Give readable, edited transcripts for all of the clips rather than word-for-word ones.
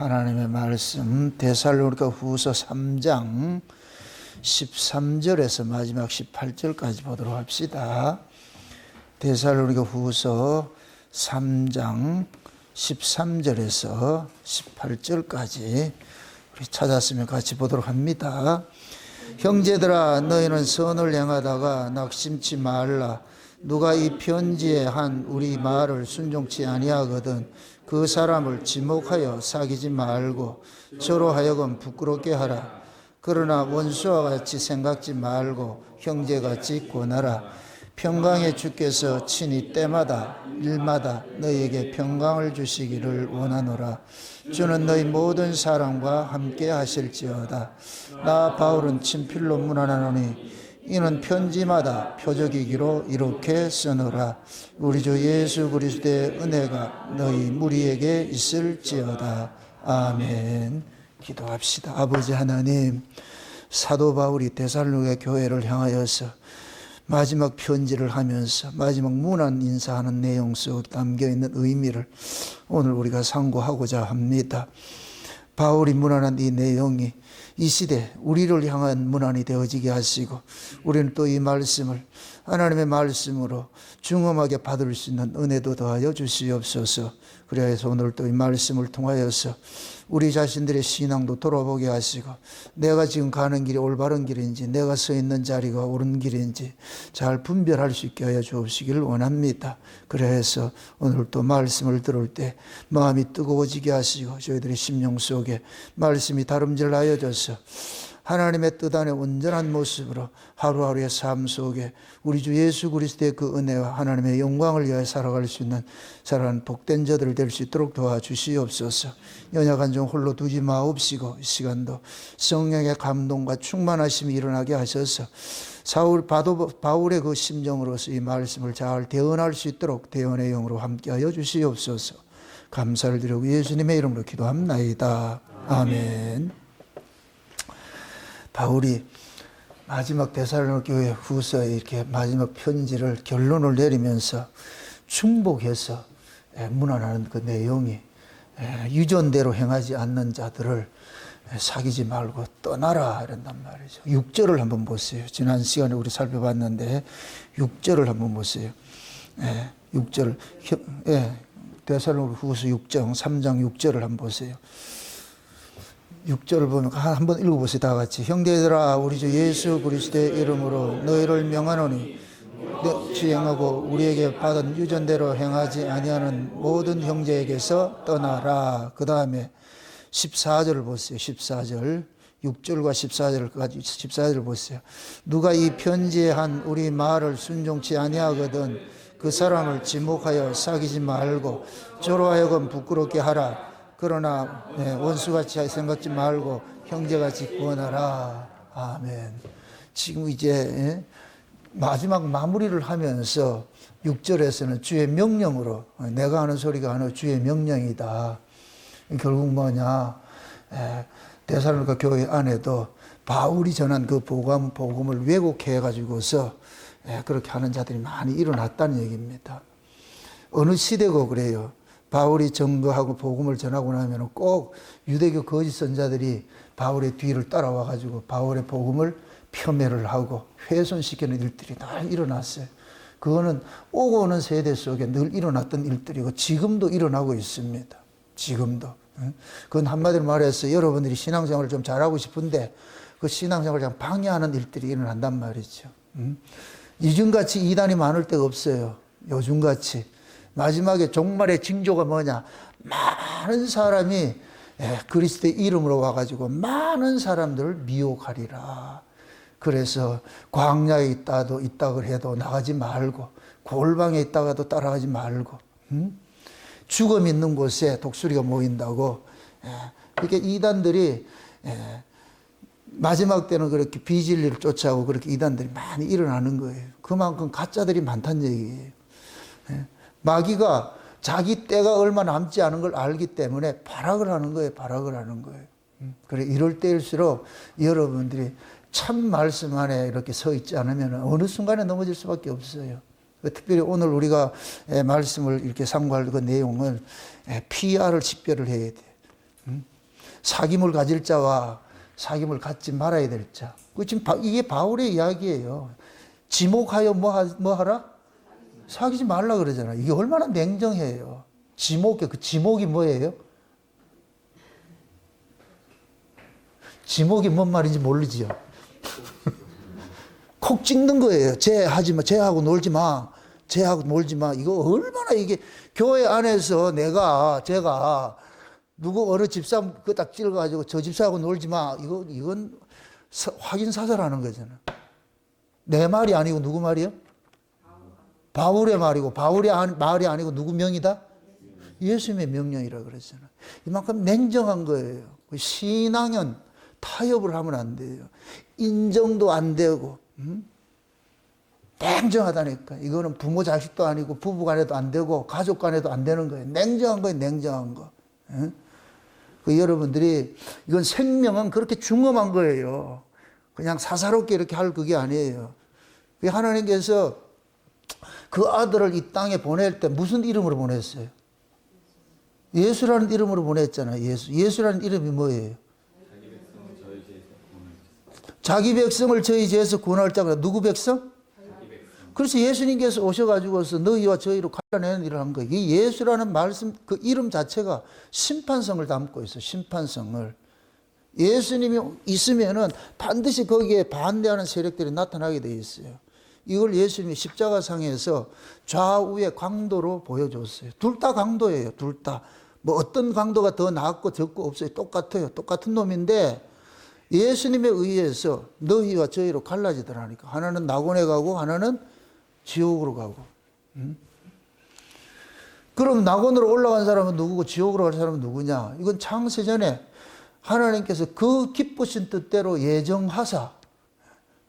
하나님의 말씀 데살로니가 후서 3장 13절에서 마지막 18절까지 보도록 합시다. 데살로니가 후서 3장 13절에서 18절까지 우리 찾았으면 같이 보도록 합니다. 형제들아, 너희는 선을 행하다가 낙심치 말라. 누가 이 편지에 한 우리 말을 순종치 아니하거든 그 사람을 지목하여 사귀지 말고 저로 하여금 부끄럽게 하라. 그러나 원수와 같이 생각지 말고 형제같이 권하라. 평강의 주께서 친히 때마다 일마다 너희에게 평강을 주시기를 원하노라. 주는 너희 모든 사람과 함께 하실지어다. 나 바울은 친필로 문안하노니 이는 편지마다 표적이기로 이렇게 쓰노라. 우리 주 예수 그리스도의 은혜가 너희 무리에게 있을지어다. 아멘. 기도합시다. 아버지 하나님, 사도 바울이 데살로니가 교회를 향하여서 마지막 편지를 하면서 마지막 문안 인사하는 내용 속에 담겨있는 의미를 오늘 우리가 상고하고자 합니다. 바울이 문안한 이 내용이 이 시대 우리를 향한 문안이 되어지게 하시고 우리는 또 이 말씀을 하나님의 말씀으로 중엄하게 받을 수 있는 은혜도 더하여 주시옵소서. 그래서 오늘 또 이 말씀을 통하여서 우리 자신들의 신앙도 돌아보게 하시고 내가 지금 가는 길이 올바른 길인지 내가 서 있는 자리가 옳은 길인지 잘 분별할 수 있게 하여 주옵시기를 원합니다. 그래서 오늘 또 말씀을 들을 때 마음이 뜨거워지게 하시고 저희들의 심령 속에 말씀이 다름질하여 져서 하나님의 뜻 안에 온전한 모습으로 하루하루의 삶 속에 우리 주 예수 그리스도의 그 은혜와 하나님의 영광을 위하여 살아갈 수 있는 살아가는 복된 자들 될 수 있도록 도와주시옵소서. 연약한 종 홀로 두지 마옵시고 이 시간도 성령의 감동과 충만하심이 일어나게 하셔서 바울의 그 심정으로서 이 말씀을 잘 대언할 수 있도록 대언의 영으로 함께하여 주시옵소서. 감사를 드리고 예수님의 이름으로 기도합나이다. 아멘. 바울이 마지막 데살로니가 교회 후서에 이렇게 마지막 편지를 결론을 내리면서 충복해서 문안하는 그 내용이 유전대로 행하지 않는 자들을 사귀지 말고 떠나라 이런단 말이죠. 6절을 한번 보세요. 지난 시간에 우리 살펴봤는데 6절을 한번 보세요. 6절 데살로니가 후서 6장 3장 6절을 한번 보세요. 6절을 보면 한번 읽어보세요. 다 같이. 형제들아, 우리 주 예수 그리스도의 이름으로 너희를 명하노니 주행하고 우리에게 받은 유전대로 행하지 아니하는 모든 형제에게서 떠나라. 그 다음에 14절을 보세요. 14절 6절과 14절을 보세요. 누가 이 편지에 한 우리 말을 순종치 아니하거든 그 사람을 지목하여 사귀지 말고 저로 하여금 부끄럽게 하라. 그러나 원수같이 생각지 말고 형제같이 구원하라. 아멘. 지금 이제 마지막 마무리를 하면서 6절에서는 주의 명령으로 내가 하는 소리가 아니라 주의 명령이다. 결국 뭐냐, 데살로니가 교회 안에도 바울이 전한 그 복음을 왜곡해 가지고서 그렇게 하는 자들이 많이 일어났다는 얘기입니다. 어느 시대고 그래요. 바울이 증거하고 복음을 전하고 나면 꼭 유대교 거짓 선자들이 바울의 뒤를 따라와 가지고 바울의 복음을 폄훼를 하고 훼손시키는 일들이 늘 일어났어요. 그거는 오고 오는 세대 속에 늘 일어났던 일들이고 지금도 일어나고 있습니다. 지금도. 그건 한마디로 말해서 여러분들이 신앙생활을 좀 잘하고 싶은데 그 신앙생활을 좀 방해하는 일들이 일어난단 말이죠. 요즘같이 이단이 많을 때가 없어요. 요즘같이. 마지막에 종말의 징조가 뭐냐? 많은 사람이 그리스도의 이름으로 와가지고 많은 사람들을 미혹하리라. 그래서 광야에 있다고 해도 나가지 말고 골방에 있다가도 따라가지 말고 죽음 있는 곳에 독수리가 모인다고. 그렇게 이단들이 마지막 때는 그렇게 비진리를 쫓아오고 그렇게 이단들이 많이 일어나는 거예요. 그만큼 가짜들이 많다는 얘기예요. 마귀가 자기 때가 얼마 남지 않은 걸 알기 때문에 발악을 하는 거예요. 발악을 하는 거예요. 그래 이럴 때일수록 여러분들이 참 말씀 안에 이렇게 서 있지 않으면 어느 순간에 넘어질 수밖에 없어요. 특별히 오늘 우리가 말씀을 이렇게 상고할 그 내용은 PR을 식별을 해야 돼. 사귐을 가질 자와 사귐을 갖지 말아야 될 자. 지금 이게 바울의 이야기예요. 지목하여 뭐 하라? 사귀지 말라 그러잖아. 이게 얼마나 냉정해요. 그 지목이 뭐예요? 지목이 뭔 말인지 모르지요. 콕 찍는 거예요. 쟤하지 마, 쟤하고 놀지 마, 쟤하고 놀지 마. 이거 얼마나 이게 교회 안에서 제가 누구 어느 집사 그 딱 찔러가지고 저 집사하고 놀지 마. 이건 확인 사살하는 거잖아. 내 말이 아니고 누구 말이요? 바울의 말이고 바울의 말이 아니고 누구 명이다? 예수님의 명령이라 그랬잖아. 이만큼 냉정한 거예요. 신앙은 타협을 하면 안 돼요. 인정도 안 되고 냉정하다니까. 이거는 부모 자식도 아니고 부부 간에도 안 되고 가족 간에도 안 되는 거예요. 냉정한 거예요. 냉정한 거. 여러분들이 이건 생명은 그렇게 중엄한 거예요. 그냥 사사롭게 이렇게 할 그게 아니에요. 하나님께서 그 아들을 이 땅에 보낼 때 무슨 이름으로 보냈어요? 예수라는 이름으로 보냈잖아요. 예수라는 이름이 뭐예요? 자기 백성을 저희 죄에서 구원할 자가 누구 백성? 그래서 예수님께서 오셔가지고서 너희와 저희로 갈라내는 일을 한 거예요. 이 예수라는 말씀, 그 이름 자체가 심판성을 담고 있어요. 심판성을. 예수님이 있으면은 반드시 거기에 반대하는 세력들이 나타나게 되어 있어요. 이걸 예수님이 십자가상에서 좌우의 강도로 보여줬어요. 둘 다 강도예요. 둘 다. 뭐 어떤 강도가 더 낫고 적고 없어요. 똑같아요. 똑같은 놈인데 예수님에 의해서 너희와 저희로 갈라지더라니까. 하나는 낙원에 가고 하나는 지옥으로 가고. 그럼 낙원으로 올라간 사람은 누구고 지옥으로 갈 사람은 누구냐? 이건 창세전에 하나님께서 그 기쁘신 뜻대로 예정하사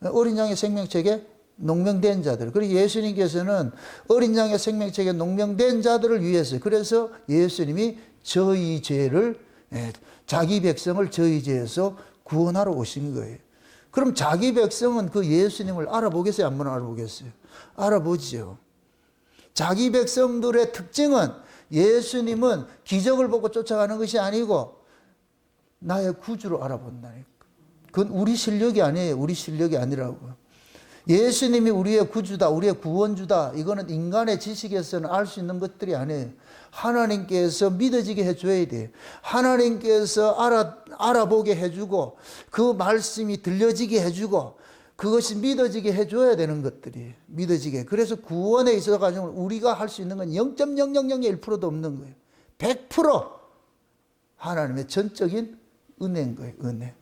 어린 양의 생명책에 농명된 자들. 그리고 예수님께서는 어린 양의 생명책에 농명된 자들을 위해서, 그래서 예수님이 저희 죄를, 자기 백성을 저희 죄에서 구원하러 오신 거예요. 그럼 자기 백성은 그 예수님을 알아보겠어요? 안 알아보겠어요? 알아보지요. 자기 백성들의 특징은 예수님은 기적을 보고 쫓아가는 것이 아니고 나의 구주로 알아본다니까. 그건 우리 실력이 아니에요. 우리 실력이 아니라고. 예수님이 우리의 구주다, 우리의 구원주다. 이거는 인간의 지식에서는 알 수 있는 것들이 아니에요. 하나님께서 믿어지게 해줘야 돼요. 하나님께서 알아보게 해주고 그 말씀이 들려지게 해주고 그것이 믿어지게 해줘야 되는 것들이 믿어지게. 그래서 구원에 있어가지고 우리가 할 수 있는 건 0.0001%도 없는 거예요. 100% 하나님의 전적인 은혜인 거예요. 은혜.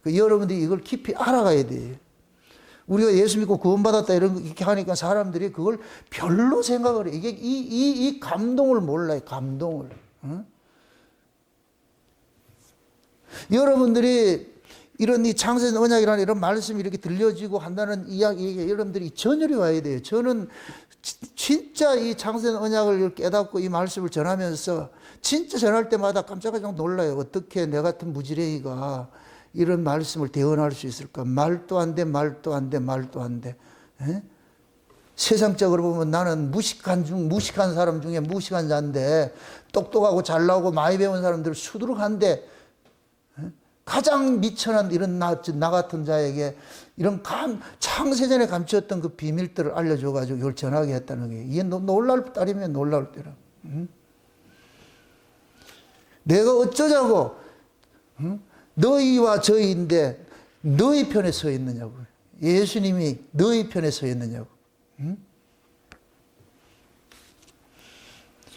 여러분들이 이걸 깊이 알아가야 돼요. 우리가 예수 믿고 구원받았다 이렇게 하니까 사람들이 그걸 별로 생각을 해. 이 감동을 몰라요. 감동을. 응? 여러분들이 이런 이 창세전 언약이라는 이런 말씀이 이렇게 들려지고 한다는 이야기에 여러분들이 전율이 와야 돼요. 저는 진짜 이 창세전 언약을 깨닫고 이 말씀을 전하면서 진짜 전할 때마다 깜짝깜짝 놀라요. 어떻게 내 같은 무지랭이가 이런 말씀을 대언할 수 있을까? 말도 안 돼, 말도 안 돼, 말도 안 돼. 에? 세상적으로 보면 나는 무식한 사람 중에 무식한 자인데 똑똑하고 잘 나오고 많이 배운 사람들 수두룩한데 가장 미천한 이런 나 같은 자에게 이런 창세전에 감추었던 그 비밀들을 알려줘가지고 이걸 전하게 했다는 게 이게 놀라울 따르면 놀라울 때라. 내가 어쩌자고 너희와 저희인데 너희 편에 서 있느냐고. 예수님이 너희 편에 서 있느냐고.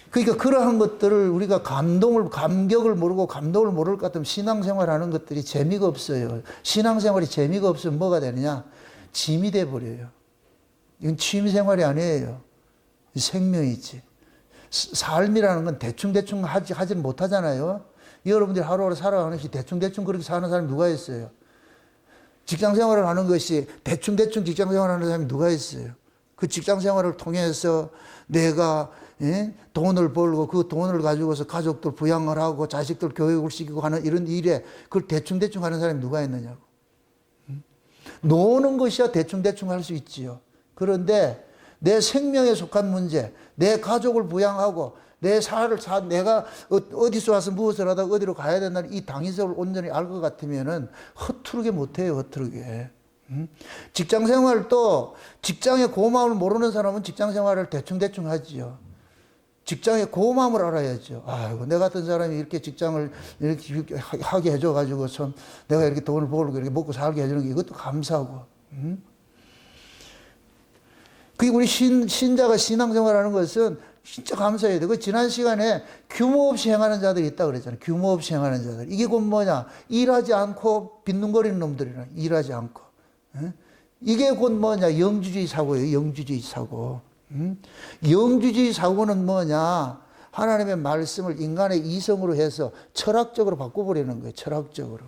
그러니까 그러한 것들을 우리가 감격을 모르고 감동을 모를 것 같으면 신앙생활 하는 것들이 재미가 없어요. 신앙생활이 재미가 없으면 뭐가 되느냐? 짐이 돼버려요. 이건 취미생활이 아니에요. 생명이지. 삶이라는 건 대충대충 하지 못하잖아요. 여러분들이 하루하루 살아가는 것이 대충대충 그렇게 사는 사람이 누가 있어요? 직장생활을 하는 것이 대충대충 직장생활을 하는 사람이 누가 있어요? 그 직장생활을 통해서 내가 돈을 벌고 그 돈을 가지고서 가족들 부양을 하고 자식들 교육을 시키고 하는 이런 일에 그걸 대충대충 하는 사람이 누가 있느냐고. 노는 것이야 대충대충 할 수 있지요. 그런데 내 생명에 속한 문제, 내 가족을 부양하고 내가 어디서 와서 무엇을 하다가 어디로 가야 된다는 이 당위성을 온전히 알 것 같으면은 허투루게 못해요, 허투루게. 직장 생활도 직장의 고마움을 모르는 사람은 직장 생활을 대충대충 하지요. 직장의 고마움을 알아야죠. 아이고, 내 같은 사람이 이렇게 직장을 이렇게 하게 해줘가지고 참 내가 이렇게 돈을 벌고 이렇게 먹고 살게 해주는 게 이것도 감사하고. 그게 우리 신자가 신앙생활하는 것은 진짜 감사해야 돼. 그 지난 시간에 규모 없이 행하는 자들이 있다고 그랬잖아요. 규모 없이 행하는 자들. 이게 곧 뭐냐? 일하지 않고 빈둥거리는 놈들이라. 일하지 않고. 이게 곧 뭐냐? 영주주의 사고예요. 영주주의 사고. 영주주의 사고는 뭐냐? 하나님의 말씀을 인간의 이성으로 해서 철학적으로 바꿔버리는 거예요. 철학적으로.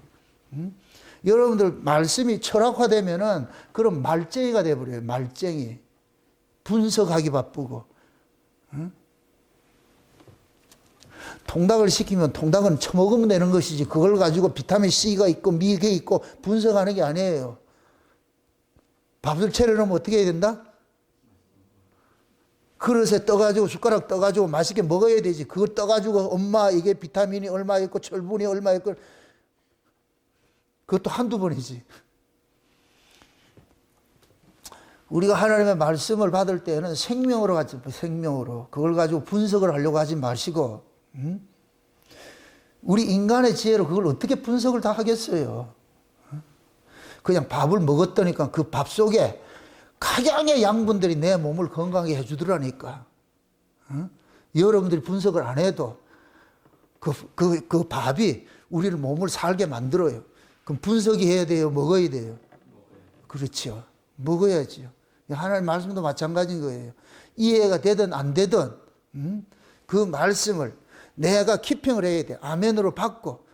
여러분들 말씀이 철학화되면은 그런 말쟁이가 돼버려요. 말쟁이. 분석하기 바쁘고. 통닭을 시키면 통닭은 처먹으면 되는 것이지 그걸 가지고 비타민 C가 있고 미개 있고 분석하는 게 아니에요. 밥을 차려놓으면 어떻게 해야 된다? 그릇에 떠가지고 숟가락 떠가지고 맛있게 먹어야 되지. 그걸 떠가지고 엄마 이게 비타민이 얼마 있고 철분이 얼마 있고 그것도 한두 번이지. 우리가 하나님의 말씀을 받을 때는 생명으로 가지, 생명으로. 그걸 가지고 분석을 하려고 하지 마시고, 우리 인간의 지혜로 그걸 어떻게 분석을 다 하겠어요? 그냥 밥을 먹었더니까 그 밥 속에 각양의 양분들이 내 몸을 건강하게 해주더라니까. 여러분들이 분석을 안 해도 그 밥이 우리를 몸을 살게 만들어요. 그럼 분석이 해야 돼요? 먹어야 돼요? 그렇죠. 먹어야지요. 하나님 말씀도 마찬가지인 거예요. 이해가 되든 안 되든 그 말씀을 내가 키핑을 해야 돼. 아멘으로 받고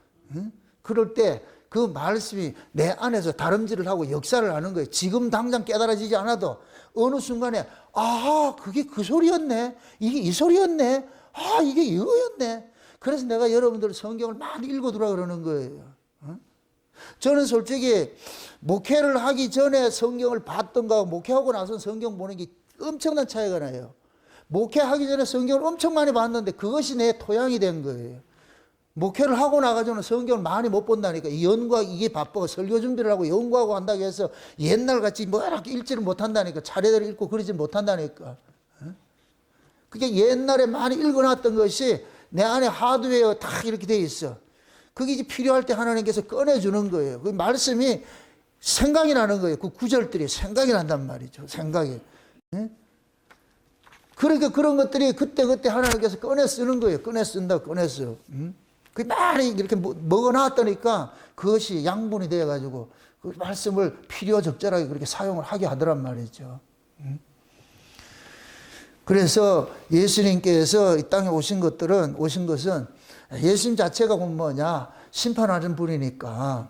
그럴 때 그 말씀이 내 안에서 다름질을 하고 역사를 하는 거예요. 지금 당장 깨달아지지 않아도 어느 순간에 아 그게 그 소리였네. 이게 이 소리였네. 아 이게 이거였네. 그래서 내가 여러분들 성경을 많이 읽어두라 그러는 거예요. 저는 솔직히 목회를 하기 전에 성경을 봤던 거하고 목회하고 나서 성경 보는 게 엄청난 차이가 나요. 목회하기 전에 성경을 엄청 많이 봤는데 그것이 내 토양이 된 거예요. 목회를 하고 나가서는 성경을 많이 못 본다니까. 연구하고 이게 바빠. 설교 준비를 하고 연구하고 한다고 해서 옛날같이 뭐 이렇게 읽지를 못한다니까. 차례대로 읽고 그러지 못한다니까. 그게 옛날에 많이 읽어놨던 것이 내 안에 하드웨어 다 이렇게 돼 있어. 그게 이제 필요할 때 하나님께서 꺼내주는 거예요. 그 말씀이 생각이 나는 거예요. 그 구절들이 생각이 난단 말이죠. 생각이. 그러니까 그런 것들이 그때그때 하나님께서 꺼내 쓰는 거예요. 꺼내 쓴다, 꺼내 써. 그 많이 이렇게 먹어놨다니까 그것이 양분이 되어가지고 그 말씀을 필요적절하게 그렇게 사용을 하게 하더란 말이죠. 그래서 예수님께서 이 땅에 오신 것은 예수님 자체가 뭐냐? 심판하는 분이니까.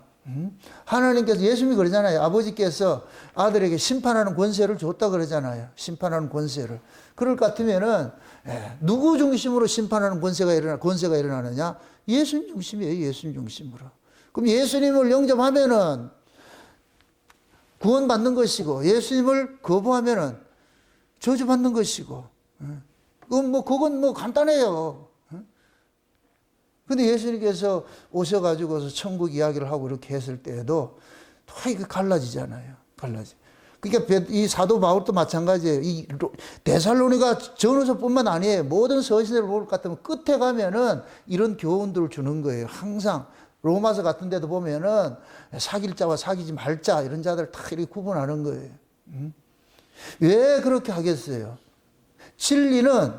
하나님께서 예수님이 그러잖아요. 아버지께서 아들에게 심판하는 권세를 줬다 그러잖아요. 심판하는 권세를. 그럴 것 같으면은 누구 중심으로 심판하는 권세가 일어나느냐? 예수님 중심이에요. 예수님 중심으로. 그럼 예수님을 영접하면은 구원받는 것이고 예수님을 거부하면은 저주받는 것이고. 그건 뭐 간단해요. 근데 예수님께서 오셔가지고서 천국 이야기를 하고 이렇게 했을 때에도 또 이게 갈라지잖아요. 그러니까 이 사도 바울도 마찬가지예요. 이 데살로니가 전후서뿐만 아니에요. 모든 서신을 볼 것 같으면 끝에 가면은 이런 교훈들을 주는 거예요. 항상 로마서 같은 데도 보면은 사귈 자와 사귀지 말 자 이런 자들 다 이렇게 구분하는 거예요. 왜 그렇게 하겠어요? 진리는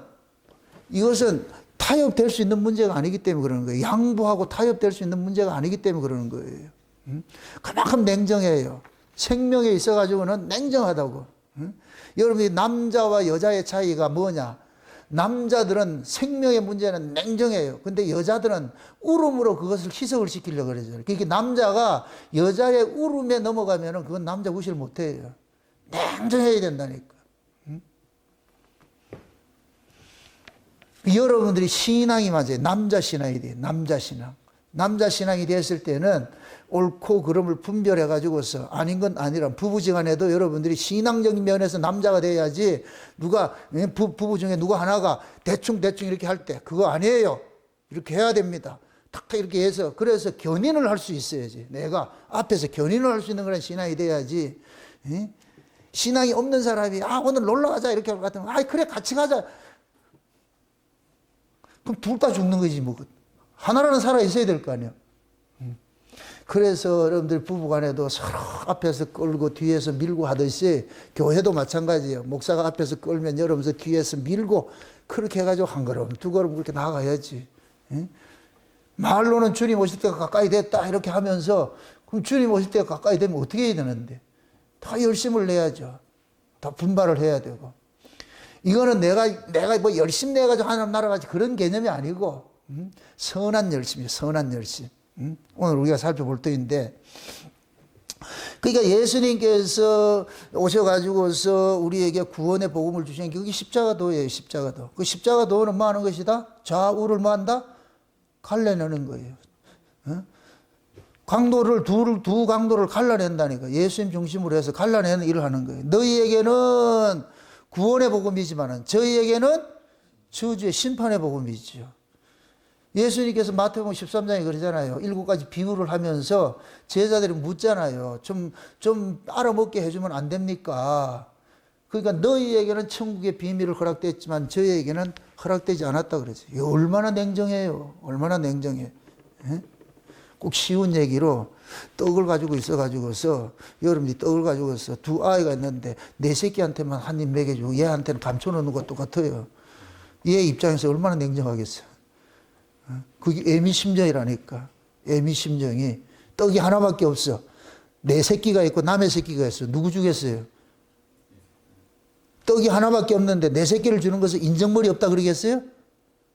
이것은 타협될 수 있는 문제가 아니기 때문에 그러는 거예요. 양보하고 타협될 수 있는 문제가 아니기 때문에 그러는 거예요. 그만큼 냉정해요. 생명에 있어가지고는 냉정하다고. 여러분이 남자와 여자의 차이가 뭐냐? 남자들은 생명의 문제는 냉정해요. 근데 여자들은 울음으로 그것을 희석을 시키려고 그러죠. 그러니까 남자가 여자의 울음에 넘어가면은 그건 남자 무시를 못 해요. 냉정해야 된다니까. 여러분들이 신앙이 맞아요. 남자 신앙이 돼요. 남자 신앙. 남자 신앙이 됐을 때는 옳고 그름을 분별해 가지고서 아닌 건 아니라 부부지간에도 여러분들이 신앙적인 면에서 남자가 돼야지 누가 부부 중에 누가 하나가 대충 이렇게 할 때 그거 아니에요. 이렇게 해야 됩니다. 탁 이렇게 해서 그래서 견인을 할 수 있어야지. 내가 앞에서 견인을 할 수 있는 그런 신앙이 돼야지. 신앙이 없는 사람이 오늘 놀러 가자 이렇게 할 것 같으면 그래 같이 가자. 그럼 둘 다 죽는 거지 뭐. 하나라는 살아 있어야 될 거 아니야. 그래서 여러분들 부부간에도 서로 앞에서 끌고 뒤에서 밀고 하듯이 교회도 마찬가지예요. 목사가 앞에서 끌면 여러분들 뒤에서 밀고 그렇게 해가지고 한 걸음 두 걸음 그렇게 나가야지. 말로는 주님 오실 때가 가까이 됐다 이렇게 하면서 그럼 주님 오실 때가 가까이 되면 어떻게 해야 되는데? 다 열심을 내야죠. 다 분발을 해야 되고. 이거는 내가 뭐 열심 내가지고 하나님 나라 가지 그런 개념이 아니고 선한 열심이에요. 선한 열심. 오늘 우리가 살펴볼 터인데 그러니까 예수님께서 오셔가지고서 우리에게 구원의 복음을 주신 게 그게 십자가도예요. 십자가도. 그 십자가도는 뭐 하는 것이다? 좌우를 뭐 한다? 갈라내는 거예요. 강도를 두 강도를 갈라낸다니까. 예수님 중심으로 해서 갈라내는 일을 하는 거예요. 너희에게는 구원의 복음이지만은 저희에게는 저주의 심판의 복음이죠. 예수님께서 마태복음 13장에 그러잖아요. 7가지 비유를 하면서 제자들이 묻잖아요. 좀 알아먹게 해주면 안 됩니까? 그러니까 너희에게는 천국의 비밀을 허락됐지만 저희에게는 허락되지 않았다 그러죠. 얼마나 냉정해요. 얼마나 냉정해. 꼭 쉬운 얘기로 떡을 가지고 있어가지고서 여러분들이 떡을 가지고서 두 아이가 있는데 내 새끼한테만 한 입 먹여주고 얘한테는 감춰놓는 것도 똑같아요. 얘 입장에서 얼마나 냉정하겠어요. 그게 애미심정이라니까. 애미심정이. 떡이 하나밖에 없어. 내 새끼가 있고 남의 새끼가 있어. 누구 주겠어요? 떡이 하나밖에 없는데 내 새끼를 주는 것은 인정머리 없다 그러겠어요?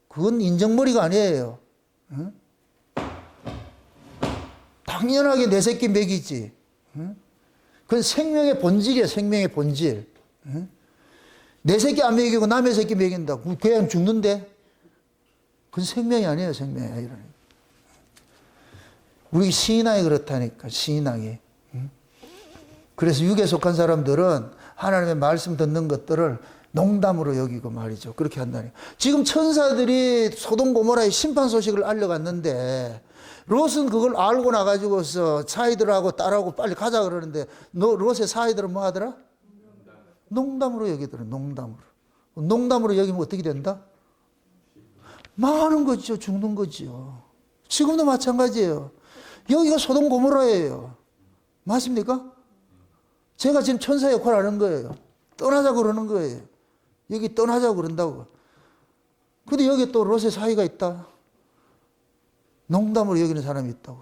그건 인정머리가 아니에요. 당연하게 내 새끼 먹이지. 그건 생명의 본질이야. 생명의 본질. 내 새끼 안 먹이고 남의 새끼 먹인다. 그냥 죽는데? 그건 생명이 아니에요. 생명이 아니라. 우리 신앙이 그렇다니까. 신앙이. 그래서 육에 속한 사람들은 하나님의 말씀 듣는 것들을 농담으로 여기고 말이죠. 그렇게 한다니까. 지금 천사들이 소돔 고모라의 심판 소식을 알려갔는데 롯은 그걸 알고 나가지고서 사이들하고 딸하고 빨리 가자 그러는데 롯의 사이들은 뭐 하더라? 농담으로 여기더라. 농담으로 여기면 어떻게 된다? 망하는 거죠. 죽는 거죠. 지금도 마찬가지예요. 여기가 소돔 고모라예요. 맞습니까? 제가 지금 천사 역할을 하는 거예요. 떠나자고 그러는 거예요. 여기 떠나자고 그런다고. 근데 여기 또 롯의 사이가 있다. 농담으로 여기는 사람이 있다고.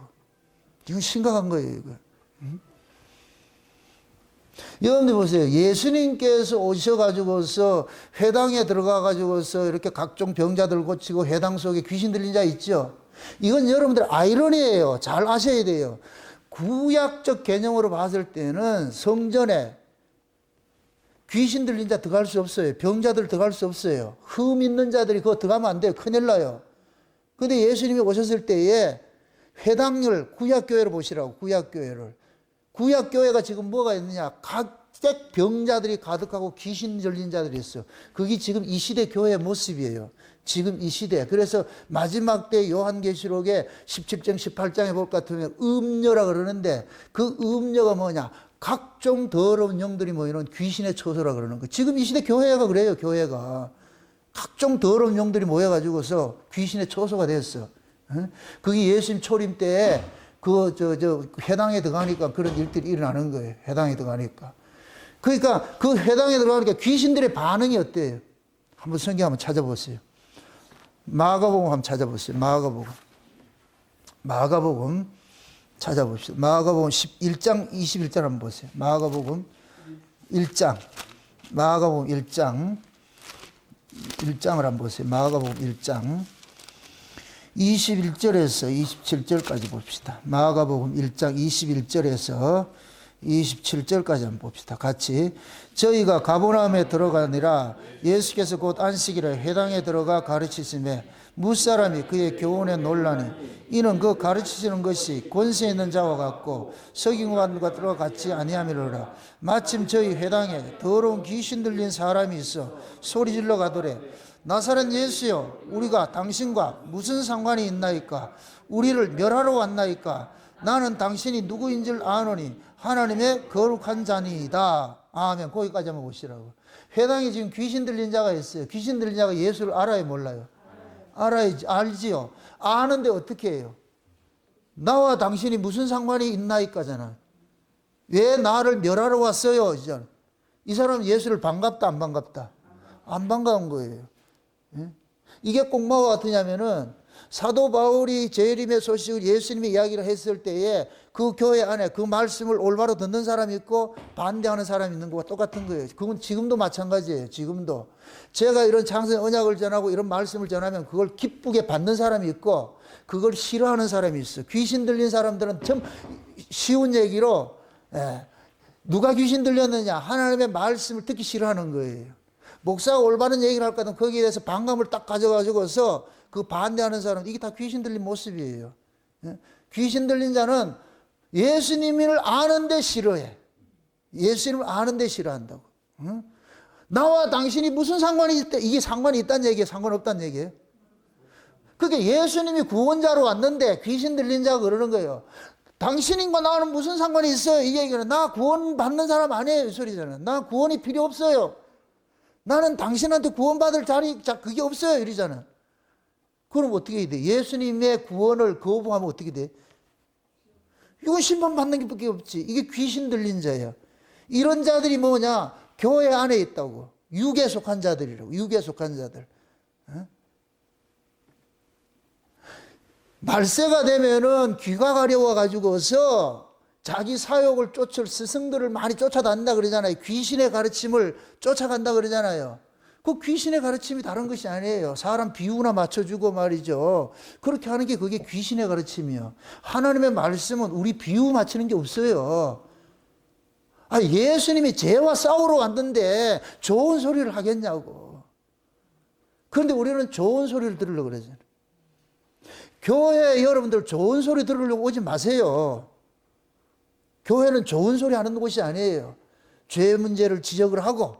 이건 심각한 거예요. 이거. 여러분들 보세요. 예수님께서 오셔가지고서 회당에 들어가가지고서 이렇게 각종 병자들 고치고 회당 속에 귀신 들린 자 있죠. 이건 여러분들 아이러니예요. 잘 아셔야 돼요. 구약적 개념으로 봤을 때는 성전에 귀신 들린 자 들어갈 수 없어요. 병자들 들어갈 수 없어요. 흠 있는 자들이 그거 들어가면 안 돼요. 큰일 나요. 근데 예수님이 오셨을 때에 회당을 구약교회로 보시라고. 구약교회를. 구약교회가 지금 뭐가 있느냐. 각색 병자들이 가득하고 귀신 들린 자들이 있어요. 그게 지금 이 시대 교회의 모습이에요. 지금 이 시대. 그래서 마지막 때 요한계시록에 17장 18장에 볼 것 같으면 음녀라 그러는데 그 음녀가 뭐냐. 각종 더러운 영들이 모이는 귀신의 처소라 그러는 거예요. 지금 이 시대 교회가 그래요. 교회가. 각종 더러운 영들이 모여가지고서 귀신의 처소가 됐어. 그게 예수님 초림 때에 회당에 들어가니까 그런 일들이 일어나는 거예요. 회당에 들어가니까. 그러니까 그 회당에 들어가니까 귀신들의 반응이 어때요? 한번 성경 한번 찾아보세요. 마가복음 한번 찾아보세요. 마가복음 찾아봅시다. 마가복음 11장 21절 한번 보세요. 마가복음 1장. 마가복음 1장을 한번 보세요. 마가복음 1장 21절에서 27절까지 봅시다. 마가복음 1장 21절에서 27절까지 한번 봅시다. 같이. 저희가 가버나움에 들어가니라 예수께서 곧 안식일에 회당에 들어가 가르치시매 무사람이 그의 교훈에 놀라니 이는 그 가르치시는 것이 권세 있는 자와 같고 석인관과 같이 아니함이로라. 마침 저희 회당에 더러운 귀신 들린 사람이 있어 소리질러 가더래. 나사렛 예수여, 우리가 당신과 무슨 상관이 있나이까? 우리를 멸하러 왔나이까? 나는 당신이 누구인 줄 아노니 하나님의 거룩한 자니이다. 아멘. 거기까지 한번 보시라고. 회당에 지금 귀신 들린 자가 있어요. 귀신 들린 자가 예수를 알아요, 몰라요? 알아야지, 알지요. 아는데 어떻게 해요? 나와 당신이 무슨 상관이 있나이까잖아. 왜 나를 멸하러 왔어요? 이 사람은 예수를 반갑다, 안 반갑다? 안 반가운 거예요. 이게 꼭 뭐와 같으냐면은 사도 바울이 재림의 소식을 예수님이 이야기를 했을 때에 그 교회 안에 그 말씀을 올바로 듣는 사람이 있고 반대하는 사람이 있는 것과 똑같은 거예요. 그건 지금도 마찬가지예요. 지금도 제가 이런 장세의 언약을 전하고 이런 말씀을 전하면 그걸 기쁘게 받는 사람이 있고 그걸 싫어하는 사람이 있어. 귀신 들린 사람들은 참 쉬운 얘기로 누가 귀신 들렸느냐, 하나님의 말씀을 듣기 싫어하는 거예요. 목사가 올바른 얘기를 할 거든 거기에 대해서 반감을 딱 가져가지고서 그 반대하는 사람, 이게 다 귀신 들린 모습이에요. 귀신 들린 자는 예수님을 아는데 싫어해. 예수님을 아는데 싫어한다고. 나와 당신이 무슨 상관이 있다? 이게 상관이 있다는 얘기예요? 상관없다는 얘기예요? 그게 예수님이 구원자로 왔는데 귀신 들린 자가 그러는 거예요. 당신과 나는 무슨 상관이 있어요? 이 얘기는 나 구원 받는 사람 아니에요. 이 소리잖아요. 나 구원이 필요 없어요. 나는 당신한테 구원받을 자리, 그게 없어요. 이러잖아. 그럼 어떻게 돼? 예수님의 구원을 거부하면 어떻게 돼? 이건 심판받는 게 밖에 없지. 이게 귀신 들린 자야. 이런 자들이 뭐냐? 교회 안에 있다고. 육에 속한 자들이라고. 육에 속한 자들. 말세가 되면은 귀가 가려워가지고서 자기 사욕을 쫓을 스승들을 많이 쫓아다닌다 그러잖아요. 귀신의 가르침을 쫓아간다 그러잖아요. 그 귀신의 가르침이 다른 것이 아니에요. 사람 비유나 맞춰주고 말이죠. 그렇게 하는 게 그게 귀신의 가르침이요. 하나님의 말씀은 우리 비유 맞추는 게 없어요. 예수님이 죄와 싸우러 왔는데 좋은 소리를 하겠냐고. 그런데 우리는 좋은 소리를 들으려고 그러잖아요. 교회 여러분들 좋은 소리 들으려고 오지 마세요. 교회는 좋은 소리 하는 곳이 아니에요. 죄 문제를 지적을 하고,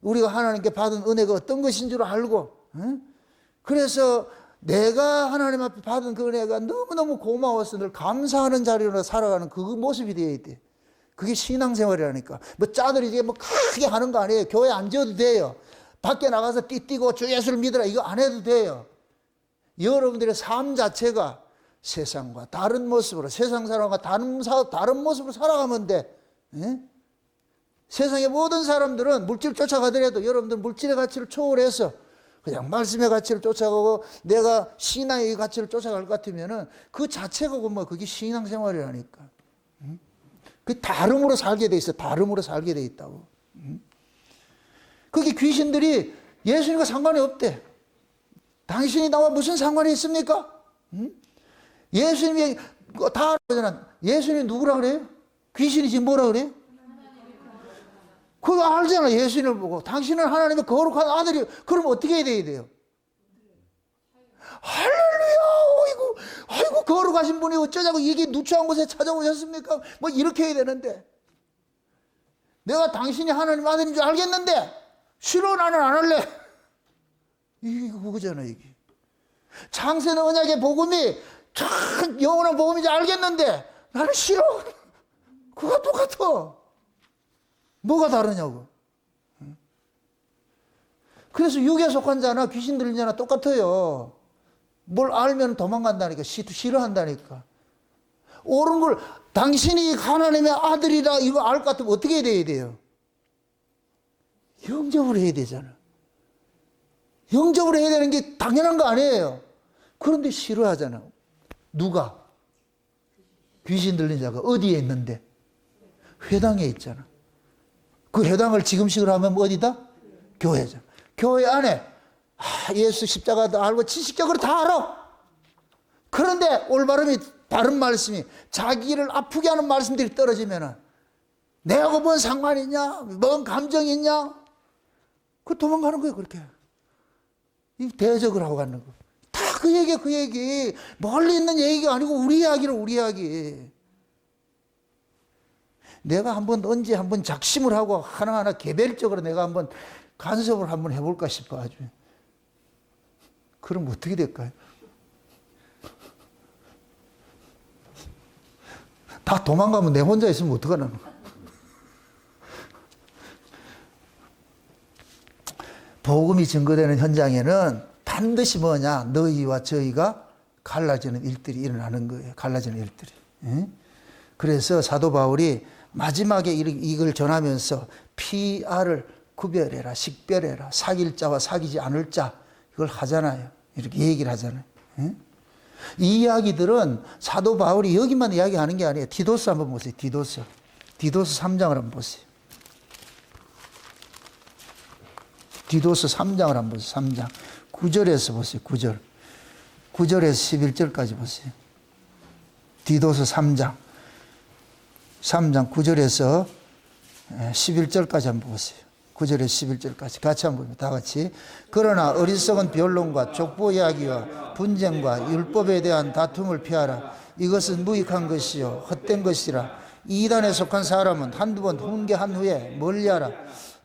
우리가 하나님께 받은 은혜가 어떤 것인 줄 알고, 그래서 내가 하나님 앞에 받은 그 은혜가 너무너무 고마워서 늘 감사하는 자리로 살아가는 그 모습이 되어야 돼. 그게 신앙생활이라니까. 뭐 짜들이 이게 뭐 크게 하는 거 아니에요. 교회 안 지어도 돼요. 밖에 나가서 띠뛰고 주 예수를 믿으라 이거 안 해도 돼요. 여러분들의 삶 자체가 세상과 다른 모습으로, 세상 사람과 다른 모습으로 살아가면 돼. 세상의 모든 사람들은 물질 쫓아가더라도 여러분들 물질의 가치를 초월해서 그냥 말씀의 가치를 쫓아가고 내가 신앙의 가치를 쫓아갈 것 같으면은 그 자체가 뭐 그게 신앙생활이라니까. 그 다름으로 살게 돼 있어. 다름으로 살게 돼 있다고. 그게 귀신들이 예수님과 상관이 없대. 당신이 나와 무슨 상관이 있습니까? 예수님이 다 알잖아. 예수님이 누구라 그래요? 귀신이 지금 뭐라 그래요? 그거 알잖아. 예수님을 보고 당신은 하나님의 거룩한 아들이. 그럼 어떻게 해야 돼요? 할렐루야. 아이고 거룩하신 분이 어쩌자고 이게 누추한 곳에 찾아오셨습니까? 뭐 이렇게 해야 되는데 내가 당신이 하나님 아들인 줄 알겠는데 싫어 나는 안 할래. 이게 그거잖아. 이게 창세는 언약의 복음이 참 영원한 복음인지 알겠는데 나는 싫어. 그거 똑같아. 뭐가 다르냐고. 그래서 육에 속한 자나 귀신 들린 자나 똑같아요. 뭘 알면 도망간다니까. 싫어한다니까. 옳은 걸 당신이 하나님의 아들이라 이거 알 것 같으면 어떻게 해야 돼요? 영접을 해야 되잖아. 영접을 해야 되는 게 당연한 거 아니에요. 그런데 싫어하잖아. 누가? 귀신 들린 자가 어디에 있는데? 회당에 있잖아. 그 회당을 지금식으로 하면 어디다? 교회잖아. 교회 안에 예수 십자가도 알고 지식적으로 다 알아. 그런데 올바름이 바른 말씀이, 자기를 아프게 하는 말씀들이 떨어지면은 내하고 뭔 상관이 있냐? 뭔 감정이 있냐? 그 도망가는 거예요, 그렇게. 이 대적을 하고 가는 거. 다 그 얘기야, 그 얘기. 멀리 있는 얘기가 아니고 우리 이야기를, 우리 이야기. 내가 언제 한번 작심을 하고 하나하나 개별적으로 내가 한번 간섭을 한번 해볼까 싶어, 아주. 그럼 어떻게 될까요? 다 도망가면 내 혼자 있으면 어떡하나. 복음이 증거되는 현장에는 반드시 뭐냐? 너희와 저희가 갈라지는 일들이 일어나는 거예요. 갈라지는 일들이. 그래서 사도 바울이 마지막에 이걸 전하면서 PR을 구별해라, 식별해라, 사귈 자와 사귀지 않을 자, 이걸 하잖아요. 이렇게 얘기를 하잖아요. 이 이야기들은 사도 바울이 여기만 이야기하는 게 아니에요. 디도스 한번 보세요. 디도스 3장을 한번 보세요. 디도스 3장을 한번 보세요. 3장 9절에서 보세요. 9절에서 11절까지 보세요. 디도스 3장 9절에서 11절까지 한번 보세요. 9절에서 11절까지 같이 한번 봅니다. 다 같이. 그러나 어리석은 변론과 족보 이야기와 분쟁과 율법에 대한 다툼을 피하라. 이것은 무익한 것이요 헛된 것이라. 이단에 속한 사람은 한두 번 훈계한 후에 멀리하라.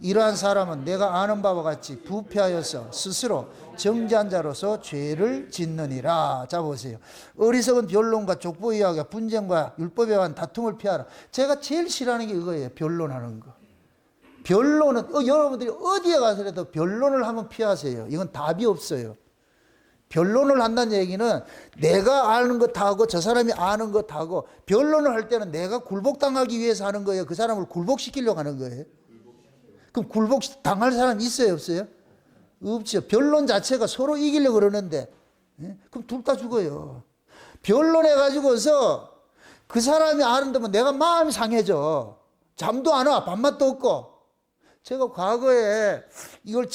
이러한 사람은 내가 아는 바와 같이 부패하여서 스스로 정죄한 자로서 죄를 짓느니라. 자 보세요. 어리석은 변론과 족보 이야기와 분쟁과 율법에 대한 다툼을 피하라. 제가 제일 싫어하는 게 이거예요. 변론하는 거. 변론은 여러분들이 어디에 가서라도 변론을 하면 피하세요. 이건 답이 없어요. 변론을 한다는 얘기는 내가 아는 것하고 저 사람이 아는 것하고 변론을 할 때는 내가 굴복당하기 위해서 하는 거예요. 그 사람을 굴복시키려고 하는 거예요. 그럼 굴복당할 사람 있어요, 없어요? 없죠. 변론 자체가 서로 이기려고 그러는데 그럼 둘 다 죽어요. 변론해가지고서 그 사람이 아는 데면 내가 마음이 상해져. 잠도 안 와. 밥맛도 없고. 제가 과거에 이걸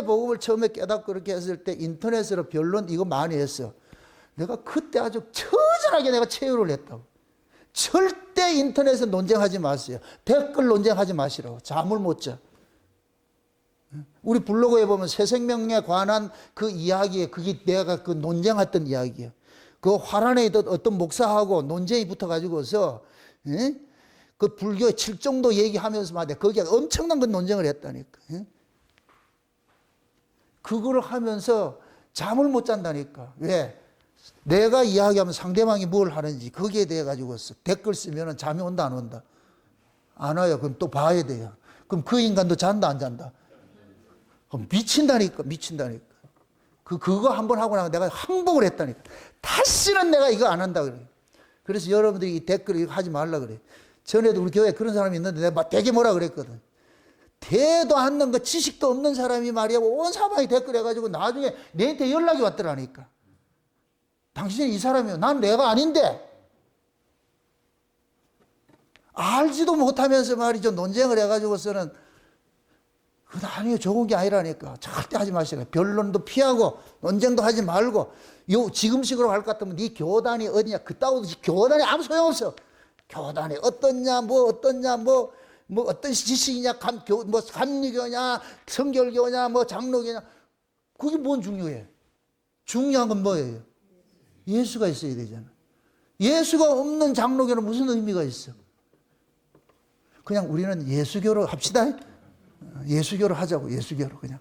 복음을 처음에 깨닫고 그렇게 했을 때 인터넷으로 변론 이거 많이 했어. 내가 그때 아주 처절하게 내가 체유를 했다고. 절대 인터넷에 논쟁하지 마세요. 댓글 논쟁하지 마시라고. 잠을 못 자. 우리 블로그에 보면 새 생명에 관한 그 이야기에 그게 내가 그 논쟁했던 이야기예요. 그 화란에 있던 어떤 목사하고 논쟁이 붙어가지고서 그 불교의 칠정도 얘기하면서 말이야. 거기에 엄청난 그 논쟁을 했다니까. 그거를 하면서 잠을 못 잔다니까. 왜? 내가 이야기하면 상대방이 뭘 하는지 거기에 대해 가지고서 댓글 쓰면 잠이 온다 안 온다? 안 와요. 그럼 또 봐야 돼요. 그럼 그 인간도 잔다 안 잔다? 미친다니까. 그거 한번 하고 나서 내가 항복을 했다니까. 다시는 내가 이거 안 한다 그래. 그래서 여러분들이 이 댓글 이거 하지 말라 그래. 전에도 우리 교회에 그런 사람이 있는데 내가 되게 뭐라 그랬거든. 대도 않는 거 지식도 없는 사람이 말이야 온 사방에 댓글 해가지고 나중에 내한테 연락이 왔더라니까. 당신이 이 사람이요. 난 내가 아닌데. 알지도 못하면서 말이죠. 논쟁을 해가지고서는 그건 아니에요. 좋은 게 아니라니까. 절대 하지 마시라. 변론도 피하고 논쟁도 하지 말고 지금식으로 갈 것 같으면 네 교단이 어디냐. 그따위도 교단이 아무 소용없어. 교단이 어떻냐 뭐 어떤 지식이냐 뭐 감리교냐 성결교냐 뭐 장로교냐 그게 뭔 중요해. 중요한 건 뭐예요? 예수가 있어야 되잖아. 예수가 없는 장로교는 무슨 의미가 있어? 그냥 우리는 예수교로 합시다. 예수교로 하자고. 예수교로 그냥.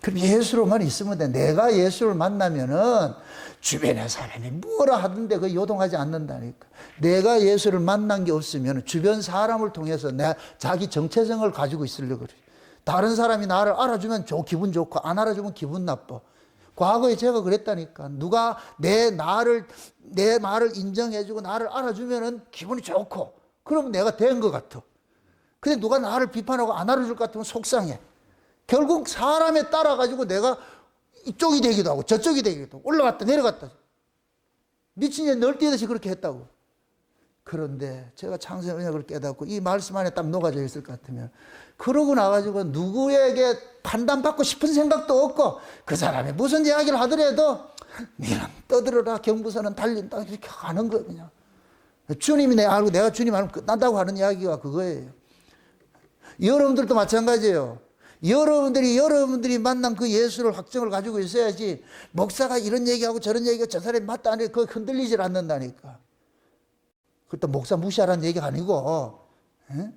그럼 예수로만 있으면 돼. 내가 예수를 만나면은 주변의 사람이 뭐라 하던데 그 요동하지 않는다니까. 내가 예수를 만난 게 없으면 주변 사람을 통해서 자기 정체성을 가지고 있으려고 그래. 다른 사람이 나를 알아주면 기분 좋고 안 알아주면 기분 나빠. 과거에 제가 그랬다니까. 누가 내 말을 인정해주고 나를 알아주면은 기분이 좋고 그러면 내가 된 것 같아. 근데 누가 나를 비판하고 안 알아줄 것 같으면 속상해. 결국 사람에 따라가지고 내가 이쪽이 되기도 하고 저쪽이 되기도 하고 올라갔다 내려갔다. 미친 애 널뛰듯이 그렇게 했다고. 그런데 제가 창세의 언약을 깨닫고 이 말씀 안에 딱 녹아져 있을 것 같으면 그러고 나가지고 누구에게 판단받고 싶은 생각도 없고 그 사람이 무슨 이야기를 하더라도 니는 떠들어라 경부선은 달린다 이렇게 가는 거예요. 그냥 주님이 내 알고 내가 주님 알면 끝난다고 하는 이야기가 그거예요. 여러분들도 마찬가지예요. 여러분들이 만난 그 예수를 확정을 가지고 있어야지 목사가 이런 얘기하고 저런 얘기하고 저 사람이 맞다 하니 그거 흔들리질 않는다니까. 그것도 목사 무시하라는 얘기가 아니고. 에?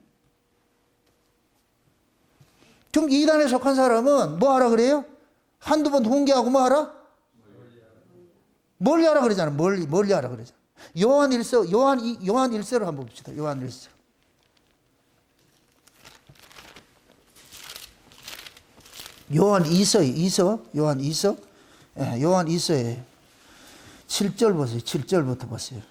그럼 이단에 속한 사람은 뭐 하라 그래요? 한두 번 훈계하고 뭐 하라? 멀리 하라 그러잖아. 멀리 하라 그러잖아. 요한 1서를 한번 봅시다. 요한 1서. 요한 2서. 요한 2서에 7절 보세요. 7절부터 보세요.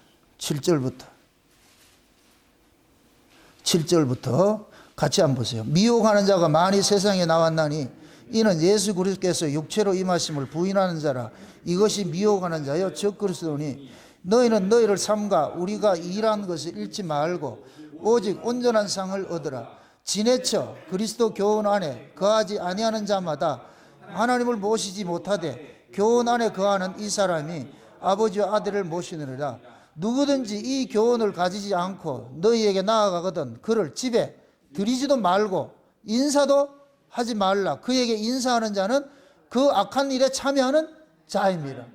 7절부터 같이 한번 보세요. 미혹하는 자가 많이 세상에 나왔나니 이는 예수 그리스도께서 육체로 임하심을 부인하는 자라. 이것이 미혹하는 자여 즉 그리스도니 너희는 너희를 삼가 우리가 일한 것을 잃지 말고 오직 온전한 상을 얻으라. 지내쳐 그리스도 교훈 안에 거하지 아니하는 자마다 하나님을 모시지 못하되 교훈 안에 거하는 이 사람이 아버지와 아들을 모시느니라. 누구든지 이 교훈을 가지지 않고 너희에게 나아가거든 그를 집에 들이지도 말고 인사도 하지 말라. 그에게 인사하는 자는 그 악한 일에 참여하는 자입니다.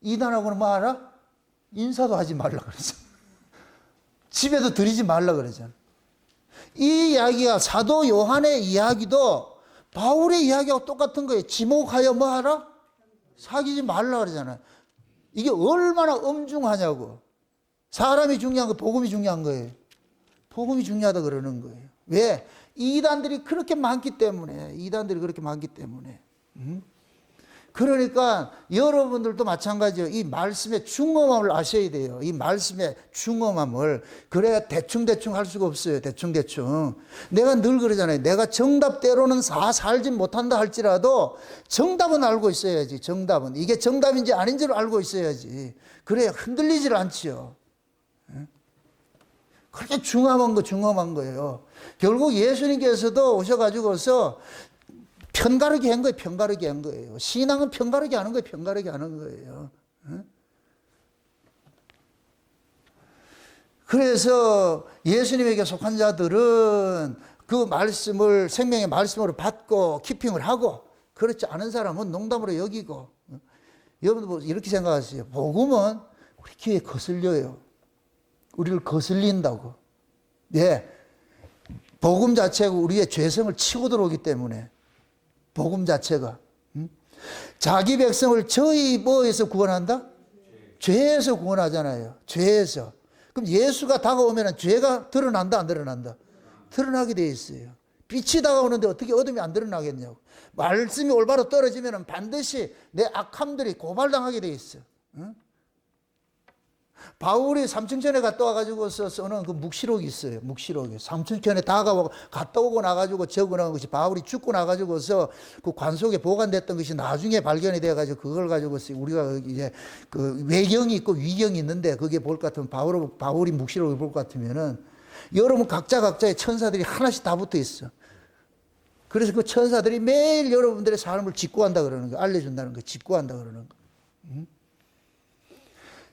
이단하고는 뭐 하라? 인사도 하지 말라 그러죠. 집에도 들이지 말라 그러잖아. 이 이야기가 사도 요한의 이야기도 바울의 이야기하고 똑같은 거예요. 지목하여 뭐 하라? 사귀지 말라 그러잖아요. 이게 얼마나 엄중하냐고. 사람이 중요한 거, 복음이 중요한 거예요. 복음이 중요하다 그러는 거예요. 왜? 이단들이 그렇게 많기 때문에. 그러니까 여러분들도 마찬가지예요. 이 말씀의 중엄함을 아셔야 돼요. 이 말씀의 중엄함을. 그래야 대충 할 수가 없어요. 대충. 내가 늘 그러잖아요. 내가 정답대로는 살지 못한다 할지라도 정답은 알고 있어야지. 정답은. 이게 정답인지 아닌지를 알고 있어야지. 그래야 흔들리질 않지요. 그렇게 중엄한 거예요. 결국 예수님께서도 오셔가지고서 편가르게 한 거예요. 신앙은 편가르게 하는 거예요. 그래서 예수님에게 속한 자들은 그 말씀을 생명의 말씀으로 받고 키핑을 하고 그렇지 않은 사람은 농담으로 여기고. 여러분들 이렇게 생각하세요. 복음은 우리 귀에 거슬려요. 우리를 거슬린다고. 예. 복음 자체가 우리의 죄성을 치고 들어오기 때문에. 복음 자체가. 자기 백성을 저희 뭐에서 구원한다? 죄에서 구원하잖아요. 죄에서. 그럼 예수가 다가오면 죄가 드러난다, 안 드러난다? 드러나게 돼 있어요. 빛이 다가오는데 어떻게 어둠이 안 드러나겠냐고. 말씀이 올바로 떨어지면 반드시 내 악함들이 고발당하게 돼 있어. 응? 바울이 삼층천에 갔다 와가지고서 써는 그 묵시록이 있어요. 묵시록이. 삼층천에 갔다 오고 나가지고 적어놓은 것이 바울이 죽고 나가지고서 그 관 속에 보관됐던 것이 나중에 발견이 돼가지고 그걸 가지고서 우리가 이제 그 외경이 있고 위경이 있는데 그게 볼 것 같으면 바울이 묵시록을 볼 것 같으면은 여러분 각자의 천사들이 하나씩 다 붙어 있어. 그래서 그 천사들이 매일 여러분들의 삶을 직구한다 그러는 거, 알려준다는 거, 직구한다 그러는 거.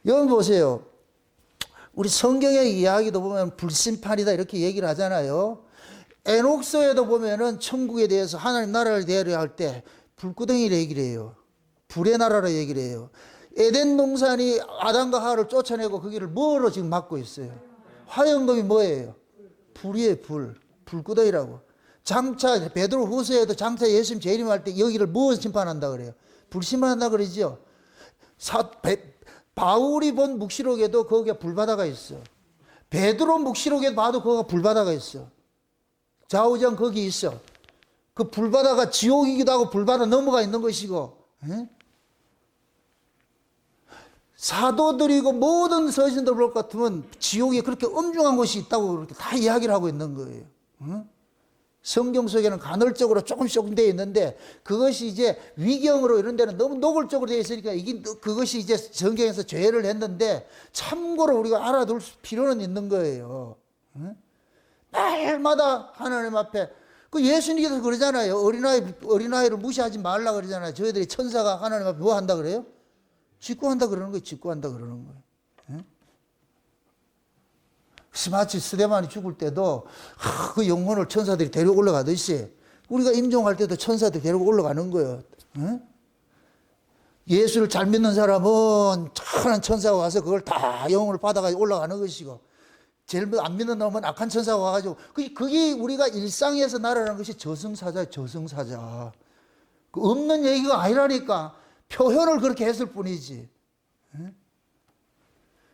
여러분 보세요. 우리 성경의 이야기도 보면 불심판이다 이렇게 얘기를 하잖아요. 에녹서에도 보면은 천국에 대해서 하나님 나라를 대하려 할 때 불구덩이를 얘기를 해요. 불의 나라로 얘기를 해요. 에덴 동산이 아담과 하와를 쫓아내고 그 길을 뭐로 지금 막고 있어요? 화영검이 뭐예요? 불이에요. 불구덩이라고. 장차 베드로 후서에도 장차 예수님 재림할 때 여기를 무엇을 심판한다 그래요? 불심판한다 그러죠. 바울이 본 묵시록에도 거기에 불바다가 있어. 베드로 묵시록에 봐도 거기가 불바다가 있어. 좌우장 거기 있어. 그 불바다가 지옥이기도 하고 불바다 넘어가 있는 것이고. 에? 사도들이고 모든 서신들 볼 것 같으면 지옥에 그렇게 엄중한 곳이 있다고 그렇게 다 이야기를 하고 있는 거예요. 에? 성경 속에는 간헐적으로 조금씩 되어 있는데 그것이 이제 위경으로 이런 데는 너무 노골적으로 되어 있으니까 그것이 이제 성경에서 죄를 했는데 참고로 우리가 알아둘 필요는 있는 거예요. 날마다 하나님 앞에 그 예수님께서 그러잖아요. 어린아이를 무시하지 말라 그러잖아요. 저희들이 천사가 하나님 앞에 뭐 한다 그래요? 직구한다 그러는 거예요. 직구한다 그러는 거예요. 예? 마치 스데반이 죽을 때도 그 영혼을 천사들이 데리고 올라가듯이 우리가 임종할 때도 천사들이 데리고 올라가는 거예요. 예? 예수를 잘 믿는 사람은 착한 천사가 와서 그걸 다 영혼을 받아가지고 올라가는 것이고, 제일 안 믿는 놈은 악한 천사가 와가지고, 그게 우리가 일상에서 날아가는 것이 저승사자예요. 저승사자. 그 없는 얘기가 아니라니까. 표현을 그렇게 했을 뿐이지.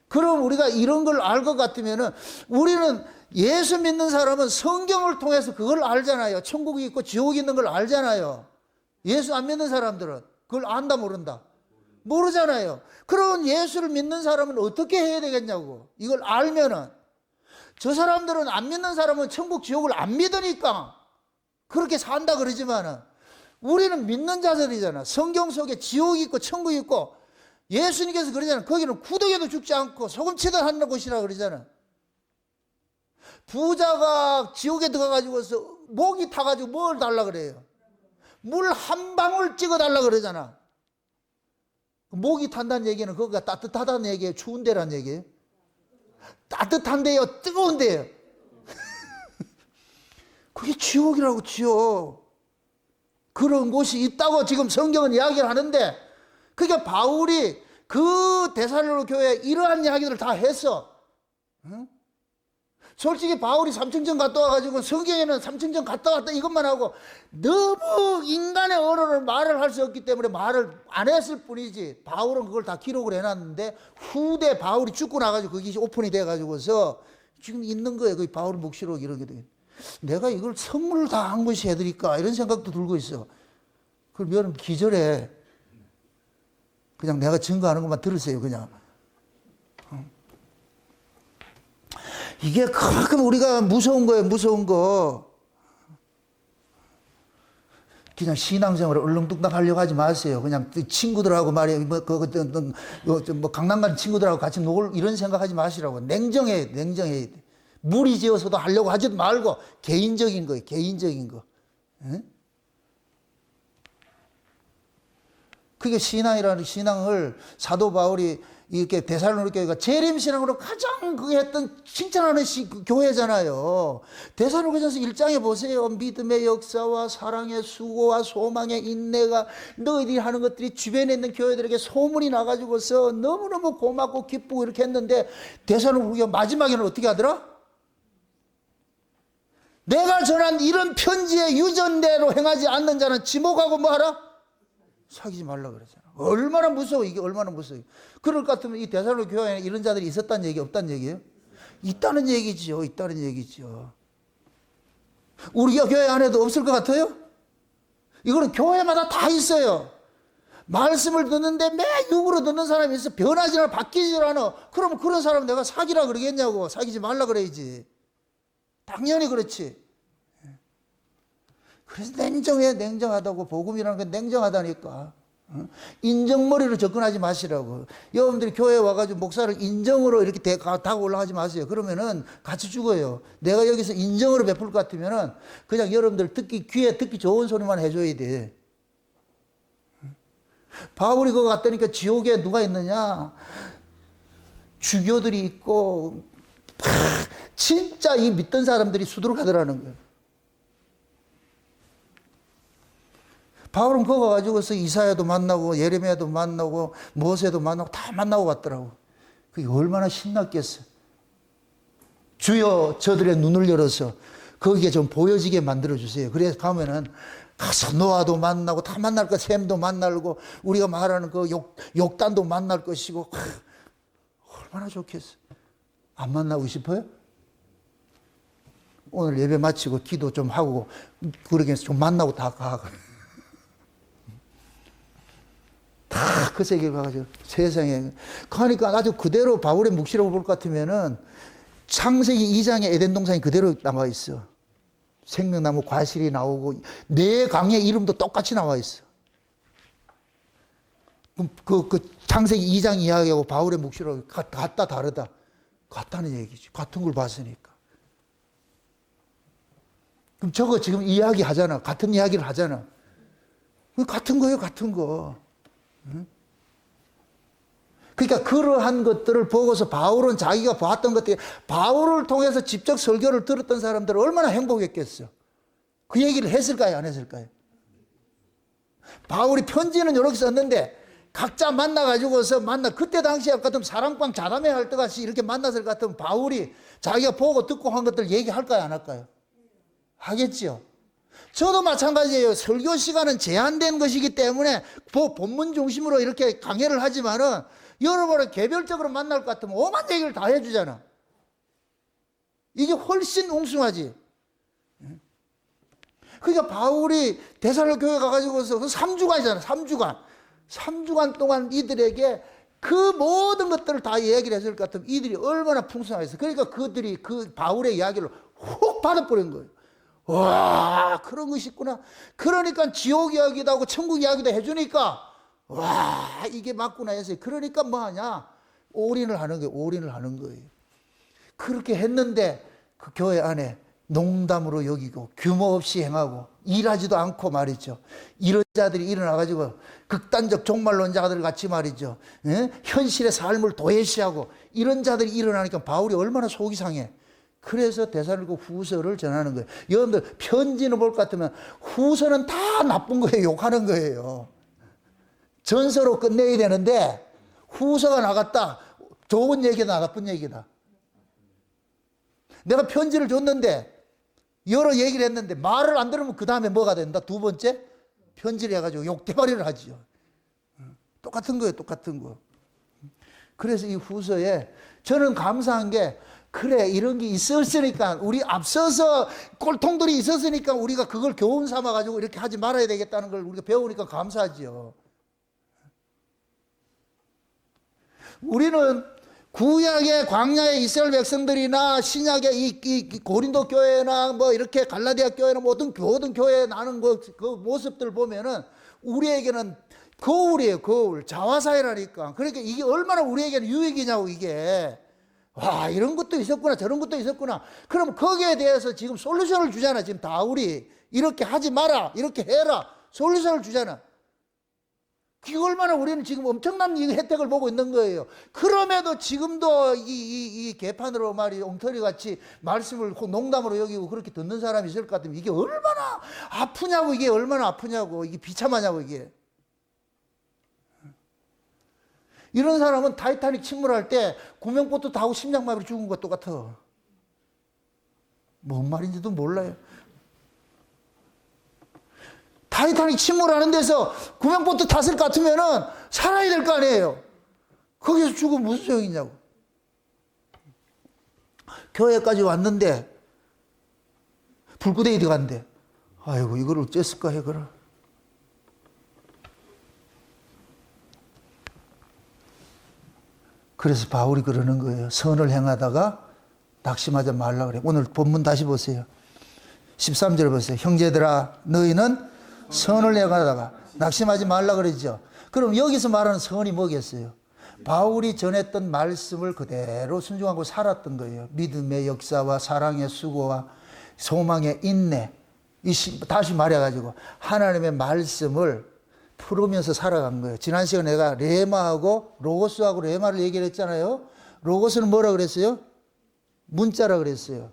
그럼 우리가 이런 걸 알 것 같으면은, 우리는 예수 믿는 사람은 성경을 통해서 그걸 알잖아요. 천국이 있고 지옥이 있는 걸 알잖아요. 예수 안 믿는 사람들은 그걸 안다 모른다? 모르잖아요. 그럼 예수를 믿는 사람은 어떻게 해야 되겠냐고. 이걸 알면은. 저 사람들은 안 믿는 사람은 천국 지옥을 안 믿으니까 그렇게 산다 그러지만은, 우리는 믿는 자들이잖아. 성경 속에 지옥이 있고 천국이 있고, 예수님께서 그러잖아. 거기는 구덩이도 죽지 않고 소금치도 하는 곳이라 그러잖아. 부자가 지옥에 들어가가지고서 목이 타가지고 뭘 달라 그래요? 물 한 방울 찍어 달라 그러잖아. 목이 탄다는 얘기는 거기가 따뜻하다는 얘기예요? 추운 데라는 얘기예요? 따뜻한데요? 뜨거운데요? 그게 지옥이라고. 지옥. 그런 곳이 있다고 지금 성경은 이야기를 하는데, 그러니까 바울이 그 데살로니가 교회에 이러한 이야기들을 다 했어. 응? 솔직히 바울이 삼층전 갔다 와가지고 성경에는 삼층전 갔다 왔다 이것만 하고 너무 인간의 언어를 말을 할 수 없기 때문에 말을 안 했을 뿐이지, 바울은 그걸 다 기록을 해놨는데, 후대 바울이 죽고 나가지고 그게 오픈이 돼가지고서 지금 있는 거예요. 그 바울 묵시록 이렇게 돼. 내가 이걸 선물을 다 한 것이 해드릴까 이런 생각도 들고 있어. 그럼 여러분 기절해. 그냥 내가 증거하는 것만 들으세요. 그냥. 이게 가끔 우리가 무서운 거예요. 무서운 거. 그냥 신앙생활을 얼렁뚱땅 하려고 하지 마세요. 그냥 친구들하고 말이에요. 뭐 강남 간 친구들하고 같이 놀 이런 생각하지 마시라고. 냉정해야 돼. 냉정해야 돼. 무리지어서도 하려고 하지 말고 개인적인 거예요. 개인적인 거. 에? 그게 신앙이라는, 신앙을 사도 바울이 이렇게 데살로니가 교회가 재림신앙으로 가장 그게 했던 칭찬하는 교회잖아요. 데살로니가전서 1장에 보세요. 믿음의 역사와 사랑의 수고와 소망의 인내가 너희들이 하는 것들이 주변에 있는 교회들에게 소문이 나가지고서 너무너무 고맙고 기쁘고 이렇게 했는데, 데살로니가 마지막에는 어떻게 하더라? 내가 전한 이런 편지의 유전대로 행하지 않는 자는 지목하고 뭐하라? 사귀지 말라 그러잖아. 얼마나 무서워. 이게 얼마나 무서워. 그럴 것 같으면 이 데살로니가 교회에 이런 자들이 있었다는 얘기, 없다는 얘기예요? 있다는 얘기죠. 있다는 얘기죠. 우리 교회 안에도 없을 것 같아요? 이거는 교회마다 다 있어요. 말씀을 듣는데 매 육으로 듣는 사람이 있어. 변하지 않아, 바뀌지 않아. 그러면 그런 사람 내가 사귀라 그러겠냐고. 사귀지 말라 그래야지. 당연히 그렇지. 그래서 냉정해. 냉정하다고. 복음이라는 건 냉정하다니까. 인정머리로 접근하지 마시라고. 여러분들이 교회에 와가지고 목사를 인정으로 이렇게 타고 올라가지 마세요. 그러면은 같이 죽어요. 내가 여기서 인정으로 베풀 것 같으면은 그냥 여러분들 귀에 듣기 좋은 소리만 해줘야 돼. 바울이 그거 갔다니까 지옥에 누가 있느냐? 주교들이 있고, 진짜 이 믿던 사람들이 수두룩하더라는 거예요. 바울은 그거 가지고서 이사야도 만나고 예레미야도 만나고 모세도 만나고 다 만나고 갔더라고. 그게 얼마나 신났겠어. 주여 저들의 눈을 열어서 거기에 좀 보여지게 만들어주세요. 그래서 가면은 가서 노아도 만나고 다 만날 거, 샘도 만나고 우리가 말하는 그 욕단도 만날 것이고, 얼마나 좋겠어. 안 만나고 싶어요? 오늘 예배 마치고 기도 좀 하고 그러게 좀 만나고 다 가. 다 그 세계를 가가지고 세상에. 그러니까 아주 그대로 바울의 묵시록을 볼 것 같으면은 창세기 2장에 에덴 동산이 그대로 나와 있어. 생명나무 과실이 나오고 네 강의 이름도 똑같이 나와 있어. 그 창세기 2장 이야기하고 바울의 묵시록 같다 다르다? 같다는 얘기지. 같은 걸 봤으니까. 그럼 저거 지금 이야기 하잖아. 같은 이야기를 하잖아. 같은 거예요, 같은 거. 응? 그러니까 그러한 것들을 보고서 바울은 자기가 봤던 것들이, 바울을 통해서 직접 설교를 들었던 사람들은 얼마나 행복했겠어. 그 얘기를 했을까요, 안 했을까요? 바울이 편지는 이렇게 썼는데 각자 만나가지고서 그때 당시에 같으면 사랑방 자담회 할 때 같이 이렇게 만났을 것 같으면 바울이 자기가 보고 듣고 한 것들 얘기할까요, 안 할까요? 하겠지요. 저도 마찬가지예요. 설교 시간은 제한된 것이기 때문에 본문 중심으로 이렇게 강해를 하지만은 여러분을 개별적으로 만날 것 같으면 오만 얘기를 다 해주잖아. 이게 훨씬 웅숭하지. 그러니까 바울이 데살로니가 교회 가가지고서 3주간이잖아. 3주간 동안 이들에게 그 모든 것들을 다 얘기를 했을 것 같으면 이들이 얼마나 풍성하겠어. 그러니까 그들이 그 바울의 이야기를 훅 받아버린 거예요. 와, 그런 것이 있구나. 그러니까 지옥 이야기도 하고 천국 이야기도 해주니까 와, 이게 맞구나 해서 그러니까 뭐하냐, 올인을 하는 거예요. 올인을 하는 거예요. 그렇게 했는데 그 교회 안에 농담으로 여기고 규모 없이 행하고 일하지도 않고 말이죠. 이런 자들이 일어나가지고 극단적 종말론자들 같이 말이죠. 현실의 삶을 도외시하고 이런 자들이 일어나니까 바울이 얼마나 속이 상해. 그래서 데살로니가 후서를 전하는 거예요. 여러분들 편지는 볼 것 같으면 후서는 다 나쁜 거예요. 욕하는 거예요. 전서로 끝내야 되는데 후서가 나갔다. 좋은 얘기다, 나쁜 얘기다. 내가 편지를 줬는데 여러 얘기를 했는데 말을 안 들으면 그 다음에 뭐가 된다? 두 번째 편지를 해가지고 욕대발이를 하지요. 똑같은 거예요. 똑같은 거. 그래서 이 후서에 저는 감사한 게, 그래, 이런 게 있었으니까, 우리 앞서서 꼴통들이 있었으니까 우리가 그걸 교훈 삼아가지고 이렇게 하지 말아야 되겠다는 걸 우리가 배우니까 감사하지요. 우리는 구약의 광야의 이스라엘 백성들이나 신약의 이 고린도 교회나 뭐 이렇게 갈라디아 교회나 모든 교회에 나는 그 모습들 보면은 우리에게는 거울이에요, 거울. 자화사회라니까. 그러니까 이게 얼마나 우리에게는 유익이냐고, 이게. 와, 이런 것도 있었구나, 저런 것도 있었구나. 그럼 거기에 대해서 지금 솔루션을 주잖아. 지금 다울이 이렇게 하지 마라, 이렇게 해라, 솔루션을 주잖아. 그게 얼마나 우리는 지금 엄청난 혜택을 보고 있는 거예요. 그럼에도 지금도 이 개판으로 말이 엉터리 같이 말씀을 농담으로 여기고 그렇게 듣는 사람이 있을 것 같으면 이게 얼마나 아프냐고, 이게 얼마나 아프냐고, 이게 비참하냐고, 이게. 이런 사람은 타이타닉 침몰할 때 구명보트 타고 심장마비로 죽은 것 똑같아. 뭔 말인지도 몰라요. 타이타닉 침몰하는 데서 구명보트 탔을 것 같으면은 살아야 될 거 아니에요. 거기서 죽으면 무슨 소용이냐고. 교회까지 왔는데 불구덩이 들어간대. 아이고, 이걸 어쨌을까 해, 그래. 그래서 바울이 그러는 거예요. 선을 행하다가 낙심하지 말라 그래. 오늘 본문 다시 보세요. 13절 보세요. 형제들아, 너희는 선을 행하다가 낙심하지 말라 그러죠. 그럼 여기서 말하는 선이 뭐겠어요? 바울이 전했던 말씀을 그대로 순종하고 살았던 거예요. 믿음의 역사와 사랑의 수고와 소망의 인내. 다시 말해가지고 하나님의 말씀을 풀으면서 살아간 거예요. 지난 시간에 내가 레마하고 로고스하고 레마를 얘기를 했잖아요. 로고스는 뭐라 그랬어요? 문자라 그랬어요.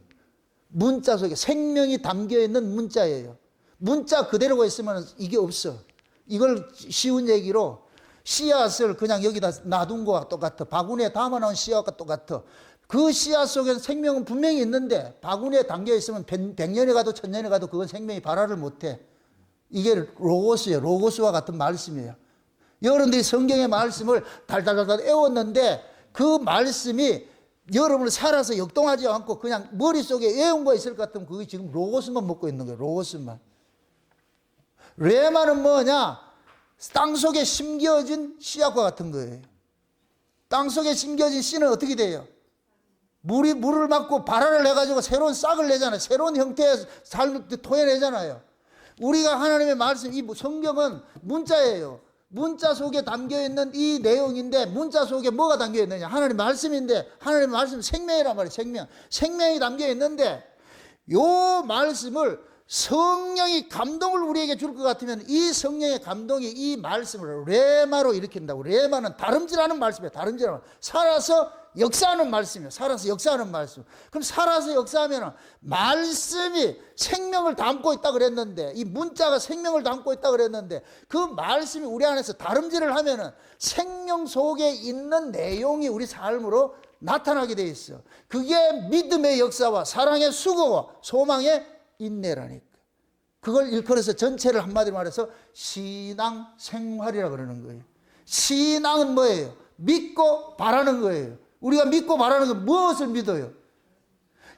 문자 속에 생명이 담겨있는 문자예요. 문자 그대로가 있으면 이게 없어. 이걸 쉬운 얘기로 씨앗을 그냥 여기다 놔둔 거와 똑같아. 바구니에 담아놓은 씨앗과 똑같아. 그 씨앗 속에는 생명은 분명히 있는데 바구니에 담겨 있으면 100년이 가도 1000년이 가도 그건 생명이 발화를 못해. 이게 로고스예요. 로고스와 같은 말씀이에요. 여러분들이 성경의 말씀을 달달달달 애웠는데 그 말씀이 여러분을 살아서 역동하지 않고 그냥 머릿속에 외운 거 있을 것 같으면 그게 지금 로고스만 먹고 있는 거예요. 로고스만. 레마는 뭐냐? 땅속에 심겨진 씨앗과 같은 거예요. 땅속에 심겨진 씨는 어떻게 돼요? 물을 맞고 발화를 해가지고 새로운 싹을 내잖아요. 새로운 형태의 삶을 토해내잖아요. 우리가 하나님의 말씀, 이 성경은 문자예요. 문자 속에 담겨있는 이 내용인데 문자 속에 뭐가 담겨있느냐? 하나님 말씀인데 하나님의 말씀은 생명이란 말이에요. 생명이 담겨있는데 요 말씀을 성령이 감동을 우리에게 줄 것 같으면 이 성령의 감동이 이 말씀을 레마로 일으킨다고. 레마는 다름질하는 말씀이에요. 다름질하는 살아서 역사하는 말씀이에요. 살아서 역사하는 말씀. 그럼 살아서 역사하면 말씀이 생명을 담고 있다 그랬는데, 이 문자가 생명을 담고 있다 그랬는데, 그 말씀이 우리 안에서 다름질을 하면은 생명 속에 있는 내용이 우리 삶으로 나타나게 돼 있어. 그게 믿음의 역사와 사랑의 수고와 소망의 인내라니까. 그걸 일컬어서 전체를 한마디로 말해서 신앙 생활이라 그러는 거예요. 신앙은 뭐예요? 믿고 바라는 거예요. 우리가 믿고 바라는 건 무엇을 믿어요?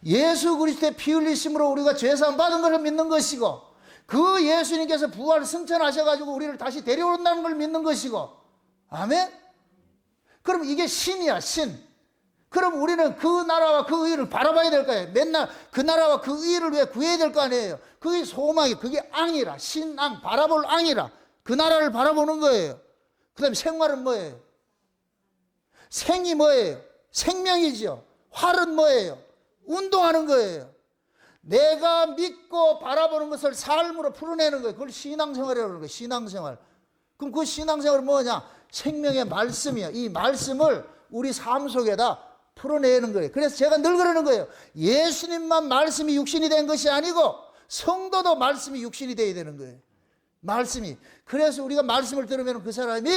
예수 그리스도의 피 흘리심으로 우리가 죄사함 받은 것을 믿는 것이고, 그 예수님께서 부활 승천하셔가지고 우리를 다시 데려온다는 걸 믿는 것이고. 아멘? 그럼 이게 신이야, 신. 그럼 우리는 그 나라와 그 의를 바라봐야 될 거예요. 맨날 그 나라와 그 의를 왜 구해야 될 거 아니에요. 그게 소망이, 그게 앙이라. 신앙, 바라볼 앙이라. 그 나라를 바라보는 거예요. 그 다음에 생활은 뭐예요? 생이 뭐예요? 생명이죠. 활은 뭐예요? 운동하는 거예요. 내가 믿고 바라보는 것을 삶으로 풀어내는 거예요. 그걸 신앙생활이라고 하는 거예요. 신앙생활. 그럼 그 신앙생활은 뭐냐? 생명의 말씀이야. 이 말씀을 우리 삶 속에다 풀어내는 거예요. 그래서 제가 늘 그러는 거예요. 예수님만 말씀이 육신이 된 것이 아니고 성도도 말씀이 육신이 되어야 되는 거예요. 말씀이. 그래서 우리가 말씀을 들으면 그 사람이,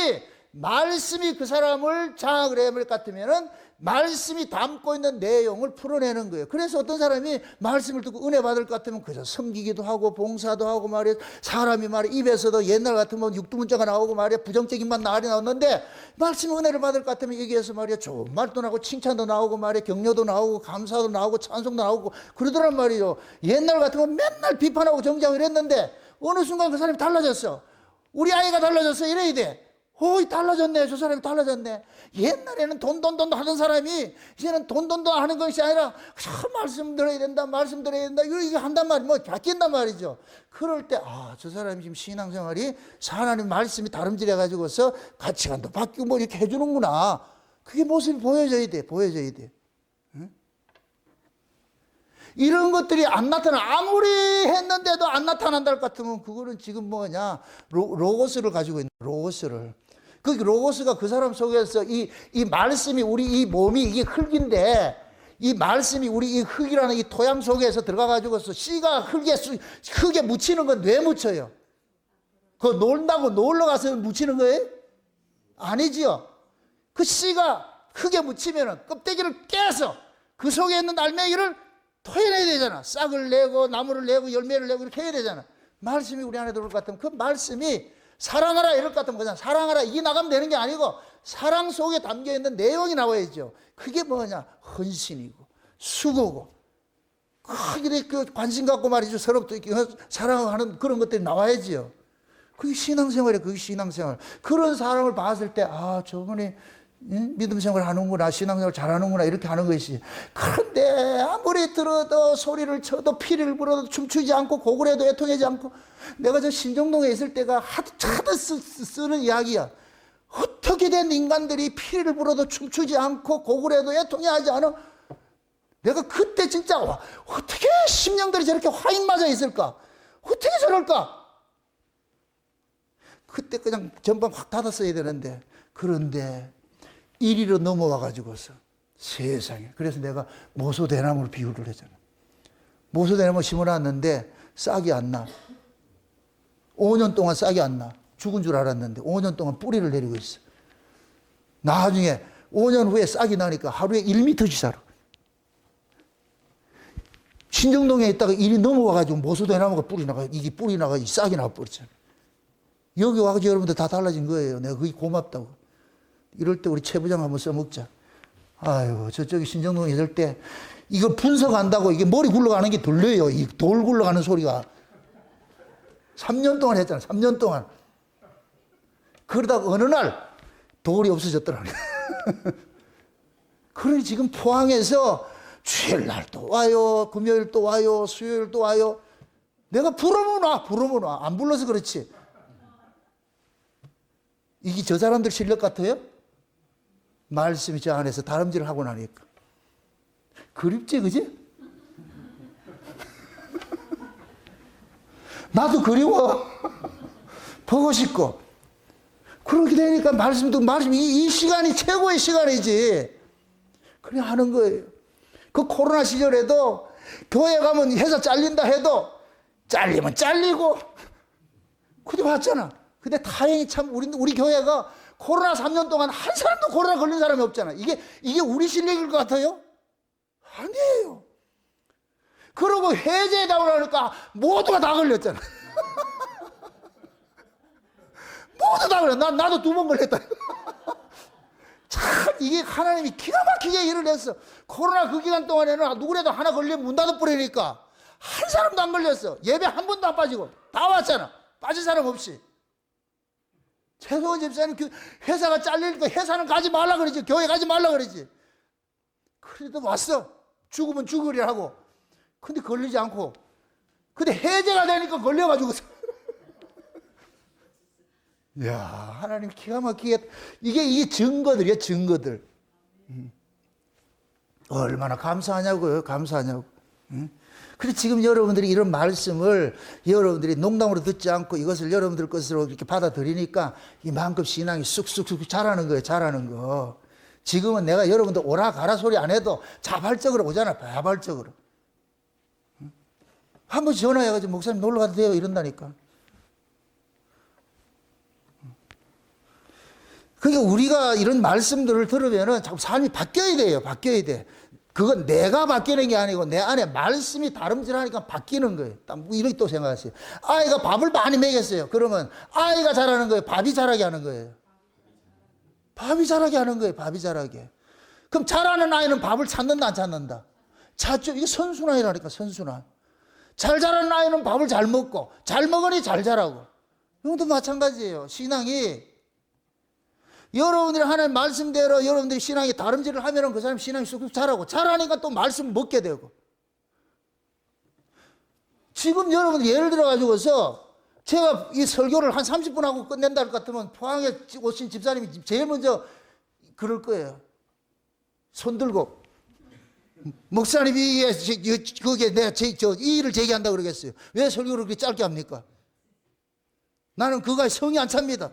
말씀이 그 사람을 장악을 해야 할 것 같으면은 말씀이 담고 있는 내용을 풀어내는 거예요. 그래서 어떤 사람이 말씀을 듣고 은혜 받을 것 같으면 그저 섬기기도 하고 봉사도 하고 말이에요. 사람이 말이에요. 입에서도 옛날 같으면 육두문자가 나오고 말이에요. 부정적인 말 말이 나오는데, 말씀 은혜를 받을 것 같으면 여기에서 말이에요. 좋은 말도 나오고 칭찬도 나오고 말이에요. 격려도 나오고 감사도 나오고 찬송도 나오고 그러더란 말이에요. 옛날 같으면 맨날 비판하고 정죄하고 이랬는데 어느 순간 그 사람이 달라졌어. 우리 아이가 달라졌어. 이래야 돼. 달라졌네. 저 사람이 달라졌네. 옛날에는 돈 하던 사람이 이제는 돈 하는 것이 아니라 말씀 들어야 된다, 말씀 들어야 된다, 이거 한단 말이에요. 뭐 바뀐단 말이죠. 그럴 때, 저 사람이 지금 신앙생활이 하나님 말씀이 다름질해가지고서 가치관도 바뀌고 뭐 이렇게 해주는구나. 그게 모습이 보여져야 돼. 보여져야 돼. 응? 이런 것들이 안 나타나. 아무리 했는데도 안 나타난다 것 같으면 그거는 지금 뭐냐, 로고스를 가지고 있는, 로고스를. 그 로고스가 그 사람 속에서 이 말씀이, 우리 이 몸이 이게 흙인데, 이 말씀이 우리 이 흙이라는 이 토양 속에서 들어가가지고서 씨가 흙에 묻히는 건 왜 묻혀요? 그거 놀다고 놀러 가서 묻히는 거예요? 아니지요. 그 씨가 흙에 묻히면은 껍데기를 깨서 그 속에 있는 알맹이를 토해내야 되잖아. 싹을 내고 나무를 내고 열매를 내고 이렇게 해야 되잖아. 말씀이 우리 안에 들어올 것 같으면 그 말씀이 사랑하라 이럴 것 같으면 그냥 사랑하라 이게 나가면 되는 게 아니고 사랑 속에 담겨있는 내용이 나와야죠. 그게 뭐냐? 헌신이고 수고고 그 관심 갖고 말이죠. 서로 사랑하는 그런 것들이 나와야지요. 그게 신앙생활이에요. 그게 신앙생활. 그런 사람을 봤을 때 저분이 믿음 생활 하는구나, 신앙생활 잘하는구나 이렇게 하는 것이지. 그런데 아무리 들어도 소리를 쳐도 피를 불어도 춤추지 않고 고구려도 애통하지 않고, 내가 저 신정동에 있을 때가 하도 쓰는 이야기야. 어떻게 된 인간들이 피를 불어도 춤추지 않고 고구려도 애통하지 않아? 내가 그때 진짜 어떻게 심령들이 저렇게 화인 맞아 있을까? 어떻게 저럴까? 그때 그냥 전반 확 닫았어야 되는데, 그런데 이리로 넘어와 가지고서 세상에. 그래서 내가 모소대나무를 비유를 했잖아. 모소대나무 심어놨는데 싹이 안 나. 5년 동안 싹이 안 나. 죽은 줄 알았는데 5년 동안 뿌리를 내리고 있어. 나중에 5년 후에 싹이 나니까 하루에 1m씩 자라. 신정동에 있다가 일이 넘어와가지고 모소대나무가 뿌리 나가, 이게 뿌리 나가, 싹이 나버렸잖아. 여기 와가지고 여러분들 다 달라진 거예요. 내가 그게 고맙다고. 이럴 때 우리 최 부장 한번 써먹자. 아유, 저쪽에 신정동에 있을 때 이거 분석한다고 이게 머리 굴러가는 게 들려요. 이 돌 굴러가는 소리가. 3년 동안 했잖아. 3년 동안. 그러다가 어느 날 돌이 없어졌더라고요. 그러니 지금 포항에서 주일날 또 와요. 금요일 또 와요. 수요일 또 와요. 내가 부르면 와. 안 불러서 그렇지. 이게 저 사람들 실력 같아요? 말씀이 저 안에서 다름질을 하고 나니까. 그립지, 그지? 나도 그리워. 보고 싶고. 그렇게 되니까 말씀, 이 시간이 최고의 시간이지. 그래 하는 거예요. 그 코로나 시절에도 교회 가면 회사 잘린다 해도 잘리면 잘리고. 그때 봤잖아. 근데 다행히 참 우리 교회가 코로나 3년 동안 한 사람도 코로나 걸린 사람이 없잖아. 이게 우리 실력일 것 같아요? 아니에요. 그러고 해제해달라고 하니까 모두가 다 걸렸잖아. 모두 다 걸렸어. 나도 2번 걸렸다. 참 이게 하나님이 기가 막히게 일을 했어. 코로나 그 기간 동안에는 누구라도 하나 걸리면 문 닫아버리니까 한 사람도 안 걸렸어. 예배 한 번도 안 빠지고 다 왔잖아. 빠진 사람 없이. 최소원 집사님 그 회사가 잘리니까 회사는 가지 말라 그러지. 교회 가지 말라 그러지. 그래도 왔어. 죽으면 죽으리라고. 근데 걸리지 않고. 근데 해제가 되니까 걸려가지고. 이야, 하나님 기가 막히게. 이게 증거들이야, 증거들. 얼마나 감사하냐고요, 감사하냐고. 근데 지금 여러분들이 이런 말씀을 여러분들이 농담으로 듣지 않고 이것을 여러분들 것으로 이렇게 받아들이니까 이만큼 신앙이 쑥쑥쑥 자라는 거예요, 자라는 거. 지금은 내가 여러분들 오라 가라 소리 안 해도 자발적으로 오잖아, 자발적으로. 한번 전화해가지고 목사님 놀러 가도 돼요, 이런다니까. 그러니까 우리가 이런 말씀들을 들으면은 자꾸 삶이 바뀌어야 돼요, 바뀌어야 돼. 그건 내가 바뀌는 게 아니고 내 안에 말씀이 다름질하니까 바뀌는 거예요. 이렇게 또 생각하세요. 아이가 밥을 많이 먹였어요. 그러면 아이가 자라는 거예요, 밥이 자라게 하는 거예요. 밥이 자라게 하는 거예요, 밥이 자라게. 그럼 자라는 아이는 밥을 찾는다, 안 찾는다? 찾죠. 이게 선순환이라니까, 선순환. 잘 자라는 아이는 밥을 잘 먹고, 잘 먹으니 잘 자라고. 이것도 마찬가지예요. 신앙이. 여러분들이 하나님 말씀대로 여러분들이 신앙이 다름질을 하면 그 사람 신앙이 쑥쑥 자라고, 자라니까 또 말씀 먹게 되고. 지금 여러분들 예를 들어가지고서 제가 이 설교를 한 30분 하고 끝낸다 할 것 같으면 포항에 오신 집사님이 제일 먼저 그럴 거예요. 손 들고. 목사님이 그게 내가 이 일을 제기한다 그러겠어요. 왜 설교를 그렇게 짧게 합니까? 나는 그거에 성이 안 찹니다.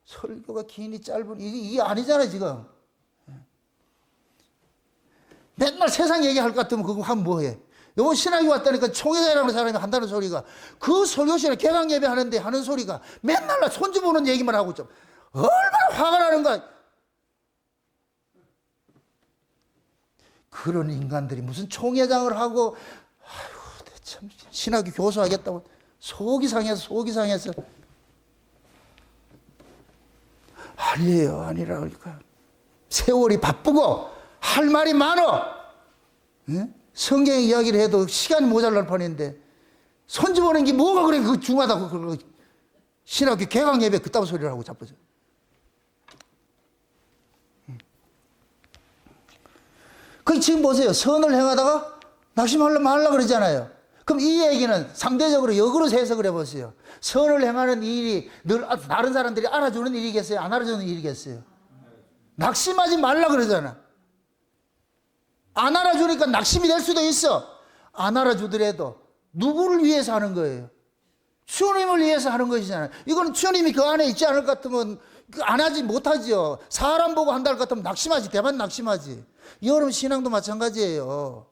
설교가 기니 짧은 이게 아니잖아요, 지금. 맨날 세상 얘기할 것 같으면 그거 하면 뭐해? 요번 신학이 왔다니까 총회장이라는 사람이 한다는 소리가 그 설교실에 개강 예배 하는데 하는 소리가 맨날 나 손주 보는 얘기만 하고 좀 얼마나 화가 나는가. 그런 인간들이 무슨 총회장을 하고 아이고 참 신학이 교수하겠다고 속이 상해서 아니에요, 아니라 그러니까 세월이 바쁘고 할 말이 많어. 예? 성경 이야기를 해도 시간이 모자랄 판인데 손주 보는 게 뭐가 그래 그 중하다고 그 신학교 개강 예배 그따위 소리를 하고 자빠져. 그 지금 보세요. 선을 행하다가 낙심하려고 그러잖아요. 그럼 이 얘기는 상대적으로 역으로 해석을 해보세요. 선을 행하는 일이 늘 다른 사람들이 알아주는 일이겠어요? 안 알아주는 일이겠어요? 낙심하지 말라 그러잖아. 안 알아주니까 낙심이 될 수도 있어. 안 알아주더라도 누구를 위해서 하는 거예요? 주님을 위해서 하는 것이잖아요. 이거는 주님이 그 안에 있지 않을 것 같으면 안 하지 못하죠. 사람 보고 한다 할 것 같으면 낙심하지. 대반 낙심하지. 여러분 신앙도 마찬가지예요.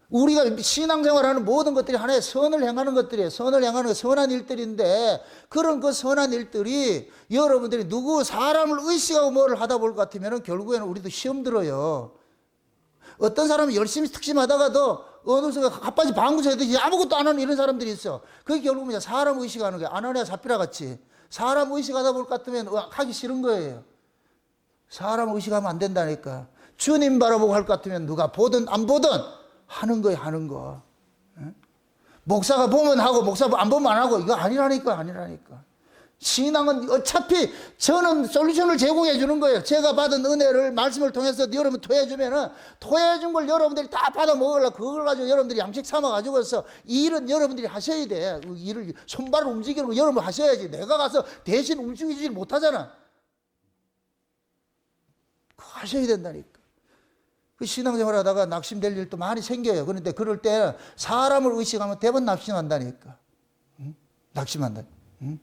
우리가 신앙생활하는 모든 것들이 하나의 선을 행하는 것들이에요. 선을 행하는 선한 일들인데 그런 그 선한 일들이 여러분들이 누구 사람을 의식하고 뭐를 하다 볼 것 같으면 결국에는 우리도 시험 들어요. 어떤 사람은 열심히 특심하다가도 어느 순간 갑바지 방구석에 아무것도 안 하는 이런 사람들이 있어. 그게 결국은 사람 의식하는 거예요. 아나니아 삽비라 같이. 사람 의식하다 볼 것 같으면 하기 싫은 거예요. 사람 의식하면 안 된다니까. 주님 바라보고 할 것 같으면 누가 보든 안 보든 하는 거예요, 하는 거. 목사가 보면 하고, 목사가 안 보면 안 하고, 이거 아니라니까. 신앙은 어차피 저는 솔루션을 제공해 주는 거예요. 제가 받은 은혜를 말씀을 통해서 여러분 토해주면은, 토해준 걸 여러분들이 다 받아 먹으려고 그걸 가지고 여러분들이 양식 삼아가지고서 이 일은 여러분들이 하셔야 돼. 그 일을, 손발을 움직이는 거 여러분 하셔야지. 내가 가서 대신 움직이지 못하잖아. 그거 하셔야 된다니까. 그 신앙생활 하다가 낙심될 일도 많이 생겨요. 그런데 그럴 때 사람을 의식하면 대부분 낙심한다니까. 응? 낙심한다. 응?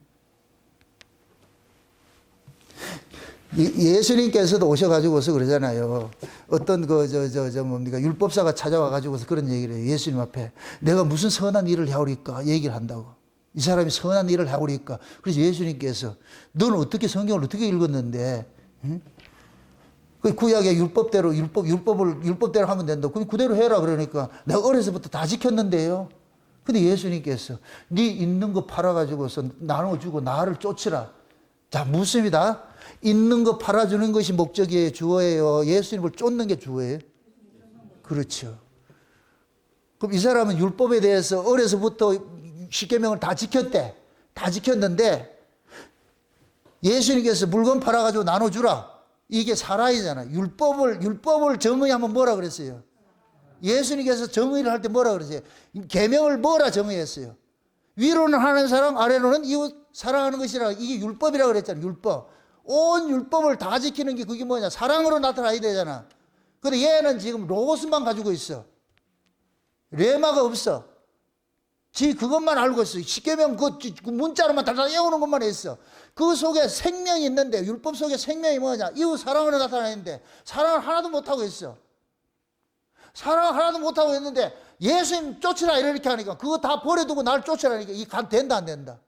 예수님께서도 오셔가지고서 그러잖아요. 어떤 뭡니까 율법사가 찾아와가지고서 그런 얘기를 해요. 예수님 앞에 내가 무슨 선한 일을 해오리까 얘기를 한다고. 이 사람이 선한 일을 해오리까. 그래서 예수님께서 너는 어떻게 성경을 어떻게 읽었는데? 응? 그 구약의 율법대로 율법대로 하면 된다. 그럼 그대로 해라 그러니까 내가 어려서부터 다 지켰는데요. 근데 예수님께서 네 있는 거 팔아가지고서 나눠주고 나를 쫓으라. 자, 묻습니다. 있는 거 팔아주는 것이 목적이에요, 주어예요? 예수님을 쫓는 게 주어예요? 그렇죠. 그럼 이 사람은 율법에 대해서 어려서부터 십계명을 다 지켰대. 다 지켰는데 예수님께서 물건 팔아가지고 나눠주라. 이게 사랑이잖아. 율법을 정의하면 뭐라 그랬어요? 예수님께서 정의를 할 때 뭐라 그랬어요? 계명을 뭐라 정의했어요? 위로는 하나님 사랑, 아래로는 이웃 사랑하는 것이라. 이게 율법이라 그랬잖아요. 율법. 온 율법을 다 지키는 게 그게 뭐냐? 사랑으로 나타나야 되잖아. 근데 얘는 지금 로고스만 가지고 있어. 레마가 없어. 지 그것만 알고 있어. 십계명 그 문자로만 달달 외우는 것만 했어. 그 속에 생명이 있는데 율법 속에 생명이 뭐냐? 이웃 사랑으로 나타나는데 사랑을 하나도 못하고 있어. 사랑을 하나도 못하고 있는데 예수님 쫓으라 이렇게 하니까 그거 다 버려두고 날 쫓으라니까 이 된다 안 된다?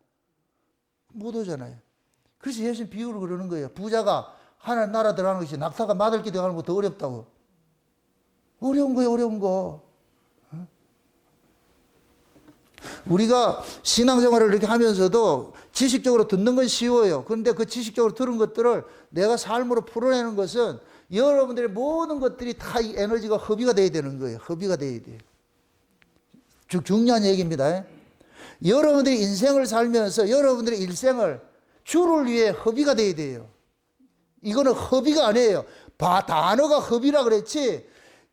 못 오잖아요. 그래서 예수님 비유를 그러는 거예요. 부자가 하나님 나라 들어가는 것이 낙타가 마들기 들어가는 것도 어렵다고. 어려운 거예요, 어려운 거. 우리가 신앙생활을 이렇게 하면서도 지식적으로 듣는 건 쉬워요. 그런데 그 지식적으로 들은 것들을 내가 삶으로 풀어내는 것은 여러분들의 모든 것들이 다 이 에너지가 허비가 돼야 되는 거예요. 허비가 돼야 돼요. 중요한 얘기입니다. 여러분들이 인생을 살면서 여러분들의 일생을 주를 위해 허비가 돼야 돼요. 이거는 허비가 아니에요. 단어가 허비라 그랬지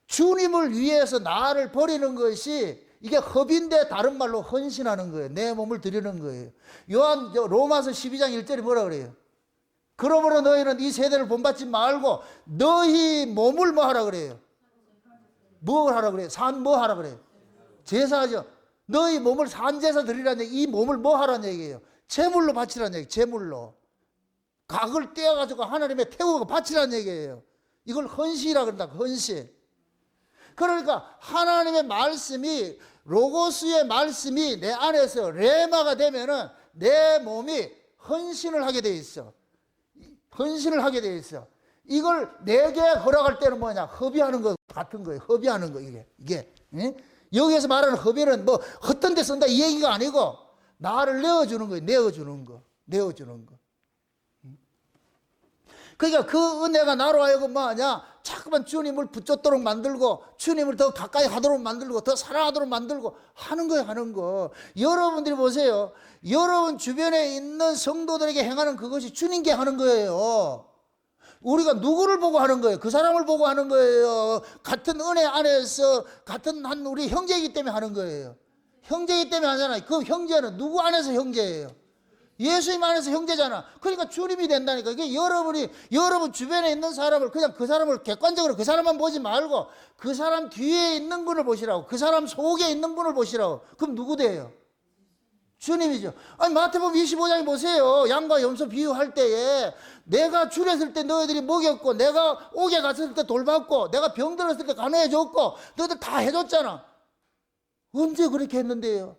주님을 위해서 나를 버리는 것이 이게 허비인데 다른 말로 헌신하는 거예요. 내 몸을 드리는 거예요. 로마서 12장 1절이 뭐라 그래요? 그러므로 너희는 이 세대를 본받지 말고 너희 몸을 뭐 하라 그래요? 뭐 하라 그래요? 뭐 하라 그래요? 제사하죠. 너희 몸을 산제사 드리라는 얘기, 이 몸을 뭐 하라는 얘기예요? 제물로 바치라는 얘기, 제물로. 각을 떼어가지고 하나님의 태우고 바치라는 얘기예요. 이걸 헌신이라 그런다, 헌신. 그러니까 하나님의 말씀이, 로고스의 말씀이 내 안에서 레마가 되면은 내 몸이 헌신을 하게 돼 있어. 헌신을 하게 돼 있어. 이걸 내게 허락할 때는 뭐냐? 허비하는 거 같은 거예요. 허비하는 거, 이게. 응? 여기에서 말하는 허비는 뭐 헛된 데 쓴다 이 얘기가 아니고 나를 내어주는 거예요. 내어주는 거. 그러니까 그 은혜가 나로 하여금 뭐하냐? 자꾸만 주님을 붙잡도록 만들고 주님을 더 가까이 하도록 만들고 더 사랑하도록 만들고 하는 거예요. 여러분들이 보세요. 여러분 주변에 있는 성도들에게 행하는 그것이 주님께 하는 거예요. 우리가 누구를 보고 하는 거예요? 그 사람을 보고 하는 거예요. 같은 은혜 안에서 같은 한 우리 형제이기 때문에 하는 거예요. 형제이기 때문에 하잖아요. 그 형제는 누구 안에서 형제예요? 예수님 안에서 형제잖아. 그러니까 주님이 된다니까. 이게 여러분 주변에 있는 사람을 그냥 그 사람을 객관적으로 그 사람만 보지 말고 그 사람 뒤에 있는 분을 보시라고. 그 사람 속에 있는 분을 보시라고. 그럼 누구 돼요? 주님이죠. 아니 마태복음 25장에 보세요. 양과 염소 비유할 때에 내가 줄였을 때 너희들이 먹였고 내가 옥에 갔을 때 돌봤고 내가 병들었을 때 간호해 줬고 너희들 다 해줬잖아. 언제 그렇게 했는데요?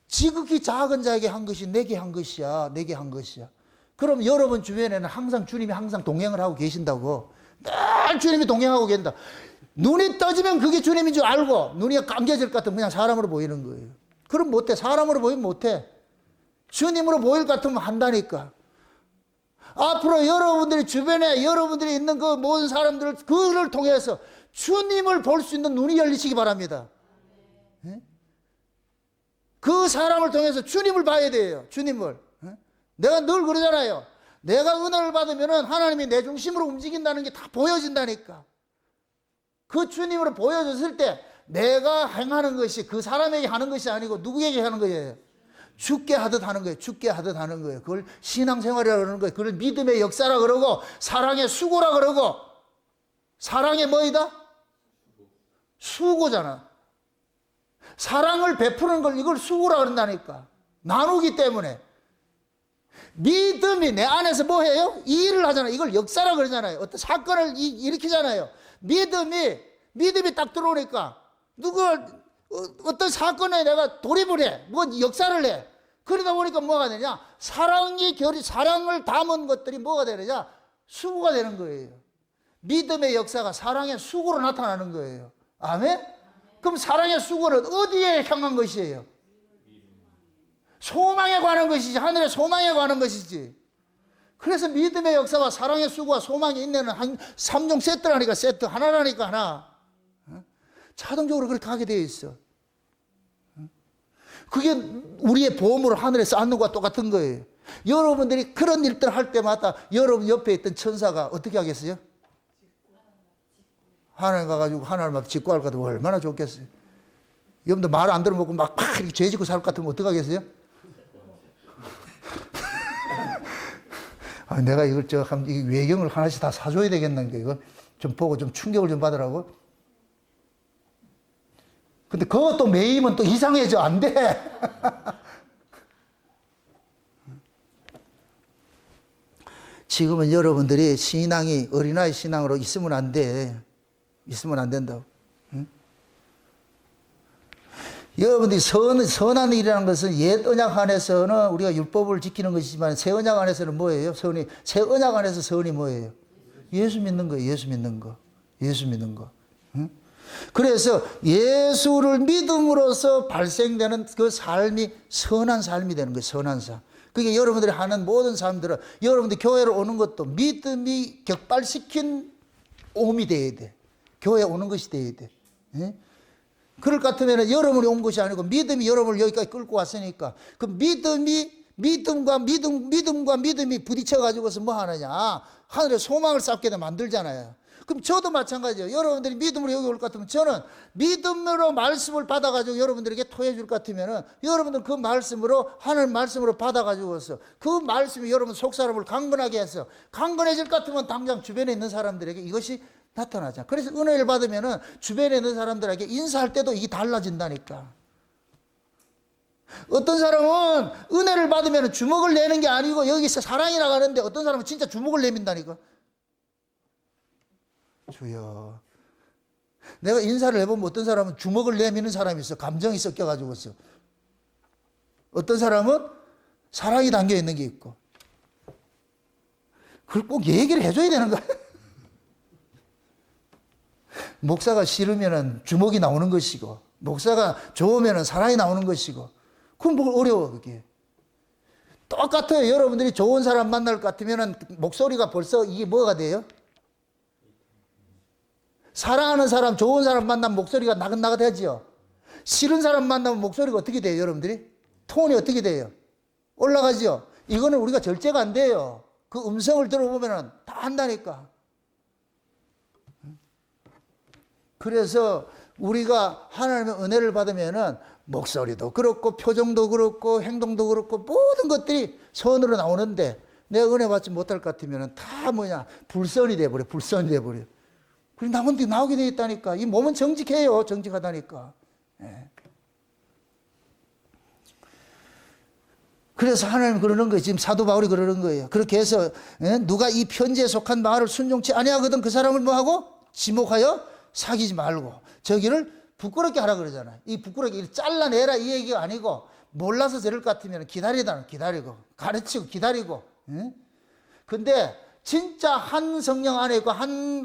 지극히 작은 자에게 한 것이 내게 한 것이야. 그럼 여러분 주변에는 항상 주님이 항상 동행을 하고 계신다고. 늘 주님이 동행하고 계신다. 눈이 떠지면 그게 주님인 줄 알고 눈이 감겨질 것 같으면 그냥 사람으로 보이는 거예요. 그럼 못해. 사람으로 보이면 못해. 주님으로 보일 것 같으면 한다니까. 앞으로 여러분들이 주변에 여러분들이 있는 그 모든 사람들을 그를 통해서 주님을 볼 수 있는 눈이 열리시기 바랍니다. 네? 그 사람을 통해서 주님을 봐야 돼요. 주님을. 내가 늘 그러잖아요. 내가 은혜를 받으면 하나님이 내 중심으로 움직인다는 게 다 보여진다니까. 그 주님으로 보여졌을 때 내가 행하는 것이 그 사람에게 하는 것이 아니고 누구에게 하는 거예요? 죽게 하듯 하는 거예요. 그걸 신앙생활이라고 그러는 거예요. 그걸 믿음의 역사라 그러고 사랑의 수고라 그러고 사랑의 뭐이다? 수고잖아. 사랑을 베푸는 걸 이걸 수고라 그런다니까. 나누기 때문에. 믿음이 내 안에서 뭐 해요? 이 일을 하잖아요. 이걸 역사라 그러잖아요. 어떤 사건을 일으키잖아요. 믿음이 딱 들어오니까 어떤 사건에 내가 돌입을 해. 뭐 역사를 해. 그러다 보니까 뭐가 되냐? 사랑을 담은 것들이 뭐가 되느냐? 수고가 되는 거예요. 믿음의 역사가 사랑의 수고로 나타나는 거예요. 아멘? 그럼 사랑의 수고는 어디에 향한 것이에요? 소망에 관한 것이지. 하늘의 소망에 관한 것이지. 그래서 믿음의 역사와 사랑의 수고와 소망이 있는 한 3종 세트라니까, 세트 하나라니까, 하나. 자동적으로 그렇게 하게 되어 있어. 그게 우리의 보험으로 하늘에 쌓는 것과 똑같은 거예요. 여러분들이 그런 일들 할 때마다 여러분 옆에 있던 천사가 어떻게 하겠어요? 하나님 가가지고 하나님한테 직구할 것 같으면 얼마나 좋겠어요. 여러분들 말 안 들어먹고 막 이렇게 죄 짓고 살 것 같으면 어떡하겠어요? 내가 이걸 이 외경을 하나씩 다 사줘야 되겠는데, 이거 좀 보고 좀 충격을 좀 받으라고. 근데 그것도 매이면 또 이상해져. 안 돼. 지금은 여러분들이 신앙이 어린아이 신앙으로 있으면 안 돼. 있으면 안 된다고. 응? 여러분들이 선한 일이라는 것은 옛 언약 안에서는 우리가 율법을 지키는 것이지만 새 언약 안에서는 뭐예요? 새 언약 안에서 선이 뭐예요? 예수 믿는 거예요. 예수 믿는 거. 예수 믿는 거. 응? 그래서 예수를 믿음으로써 발생되는 그 삶이 선한 삶이 되는 거예요. 선한 삶. 그게 여러분들이 하는 모든 삶들은 여러분들이 교회로 오는 것도 믿음이 격발시킨 오음이 돼야 돼. 교회에 오는 것이 돼야 돼. 예? 그럴 것 같으면 여러분이 온 것이 아니고 믿음이 여러분을 여기까지 끌고 왔으니까 그 믿음과 믿음이 부딪혀가지고서 뭐 하느냐. 하늘에 소망을 쌓게 만들잖아요. 그럼 저도 마찬가지예요. 여러분들이 믿음으로 여기 올 것 같으면 저는 믿음으로 말씀을 받아가지고 여러분들에게 토해 줄 것 같으면 여러분들 그 말씀으로 하나님 말씀으로 받아가지고서 그 말씀이 여러분 속사람을 강건하게 해서 강건해질 것 같으면 당장 주변에 있는 사람들에게 이것이 나타나죠. 그래서 은혜를 받으면 주변에 있는 사람들에게 인사할 때도 이게 달라진다니까. 어떤 사람은 은혜를 받으면 주먹을 내는 게 아니고 여기서 사랑이 나가는데 어떤 사람은 진짜 주먹을 내민다니까. 주여. 내가 인사를 해보면 어떤 사람은 주먹을 내미는 사람이 있어. 감정이 섞여가지고 있어. 어떤 사람은 사랑이 담겨 있는 게 있고. 그걸 꼭 얘기를 해줘야 되는 거야. 목사가 싫으면 주먹이 나오는 것이고, 목사가 좋으면 사랑이 나오는 것이고, 그건 뭐 어려워, 그게. 똑같아요. 여러분들이 좋은 사람 만날 것 같으면 목소리가 벌써 이게 뭐가 돼요? 사랑하는 사람, 좋은 사람 만나면 목소리가 나긋나긋하지요. 싫은 사람 만나면 목소리가 어떻게 돼요, 여러분들이? 톤이 어떻게 돼요? 올라가지요. 이거는 우리가 절제가 안 돼요. 그 음성을 들어보면 다 한다니까. 그래서 우리가 하나님의 은혜를 받으면은 목소리도 그렇고 표정도 그렇고 행동도 그렇고 모든 것들이 선으로 나오는데 내가 은혜 받지 못할 것 같으면 다 불선이 돼버려. 불선이 돼버려. 그리고 나머지 나오게 돼 있다니까. 이 몸은 정직해요. 정직하다니까. 예. 그래서 하나님 그러는 거예요. 지금 사도 바울이 그러는 거예요. 그렇게 해서 누가 이 편지에 속한 말을 순종치 아니하거든 그 사람을 뭐하고? 지목하여 사귀지 말고 저기를 부끄럽게 하라 그러잖아요. 이 부끄럽게 잘라내라 이 얘기가 아니고 몰라서 저럴 것 같으면 기다리고 가르치고 기다리고. 근데 진짜 한 성령 안에 있고 한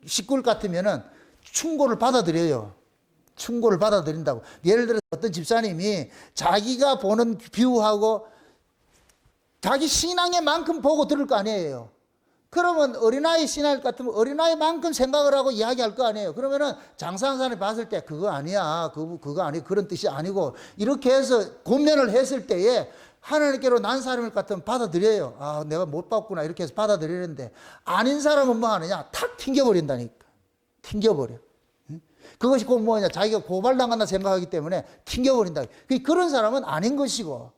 식구를 같으면은 충고를 받아들여요. 충고를 받아들인다고. 예를 들어서 어떤 집사님이 자기가 보는 뷰하고 자기 신앙의 만큼 보고 들을 거 아니에요. 그러면 어린아이 신앙일 것 같으면 어린아이만큼 생각을 하고 이야기할 거 아니에요. 그러면은 장사하는 사람이 봤을 때 그거 아니야. 그거 아니고 그런 뜻이 아니고 이렇게 해서 권면을 했을 때에 하나님께로 난 사람일 것 같으면 받아들여요. 아, 내가 못 봤구나. 이렇게 해서 받아들이는데 아닌 사람은 뭐 하느냐? 탁 튕겨버린다니까. 튕겨버려. 그것이 꼭 뭐냐? 자기가 고발당한다 생각하기 때문에 튕겨버린다. 그런 사람은 아닌 것이고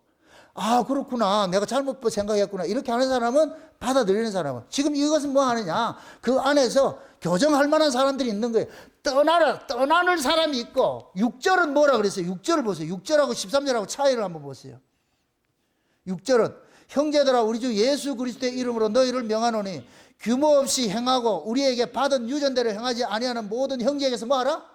아, 그렇구나. 내가 잘못 생각했구나. 이렇게 하는 사람은 받아들이는 사람은. 지금 이것은 뭐 하느냐? 그 안에서 교정할 만한 사람들이 있는 거예요. 떠나는 사람이 있고, 6절은 뭐라 그랬어요? 6절을 보세요. 6절하고 13절하고 차이를 한번 보세요. 6절은 형제들아 우리 주 예수 그리스도의 이름으로 너희를 명하노니 규모 없이 행하고 우리에게 받은 유전대로 행하지 아니하는 모든 형제에게서 뭐하라?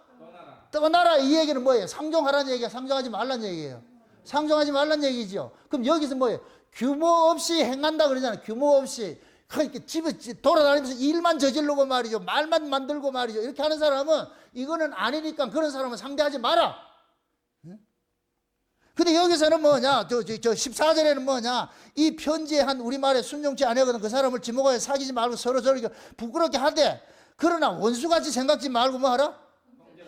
떠나라. 이 얘기는 뭐예요? 상종하라는 얘기야? 상종하지 말라는 얘기예요? 상종하지 말라는 얘기죠. 그럼 여기서 뭐예요? 규모 없이 행한다 그러잖아요. 규모 없이. 그러니까 집에 돌아다니면서 일만 저지르고 말이죠. 말만 만들고 말이죠. 이렇게 하는 사람은 이거는 아니니까 그런 사람은 상대하지 마라. 근데 여기서는 뭐냐, 저 14절에는 뭐냐, 이 편지에 한 우리말에 순종치 아니거든. 그 사람을 지목하여 사귀지 말고 서로 부끄럽게 하되, 그러나 원수같이 생각지 말고 뭐 하라?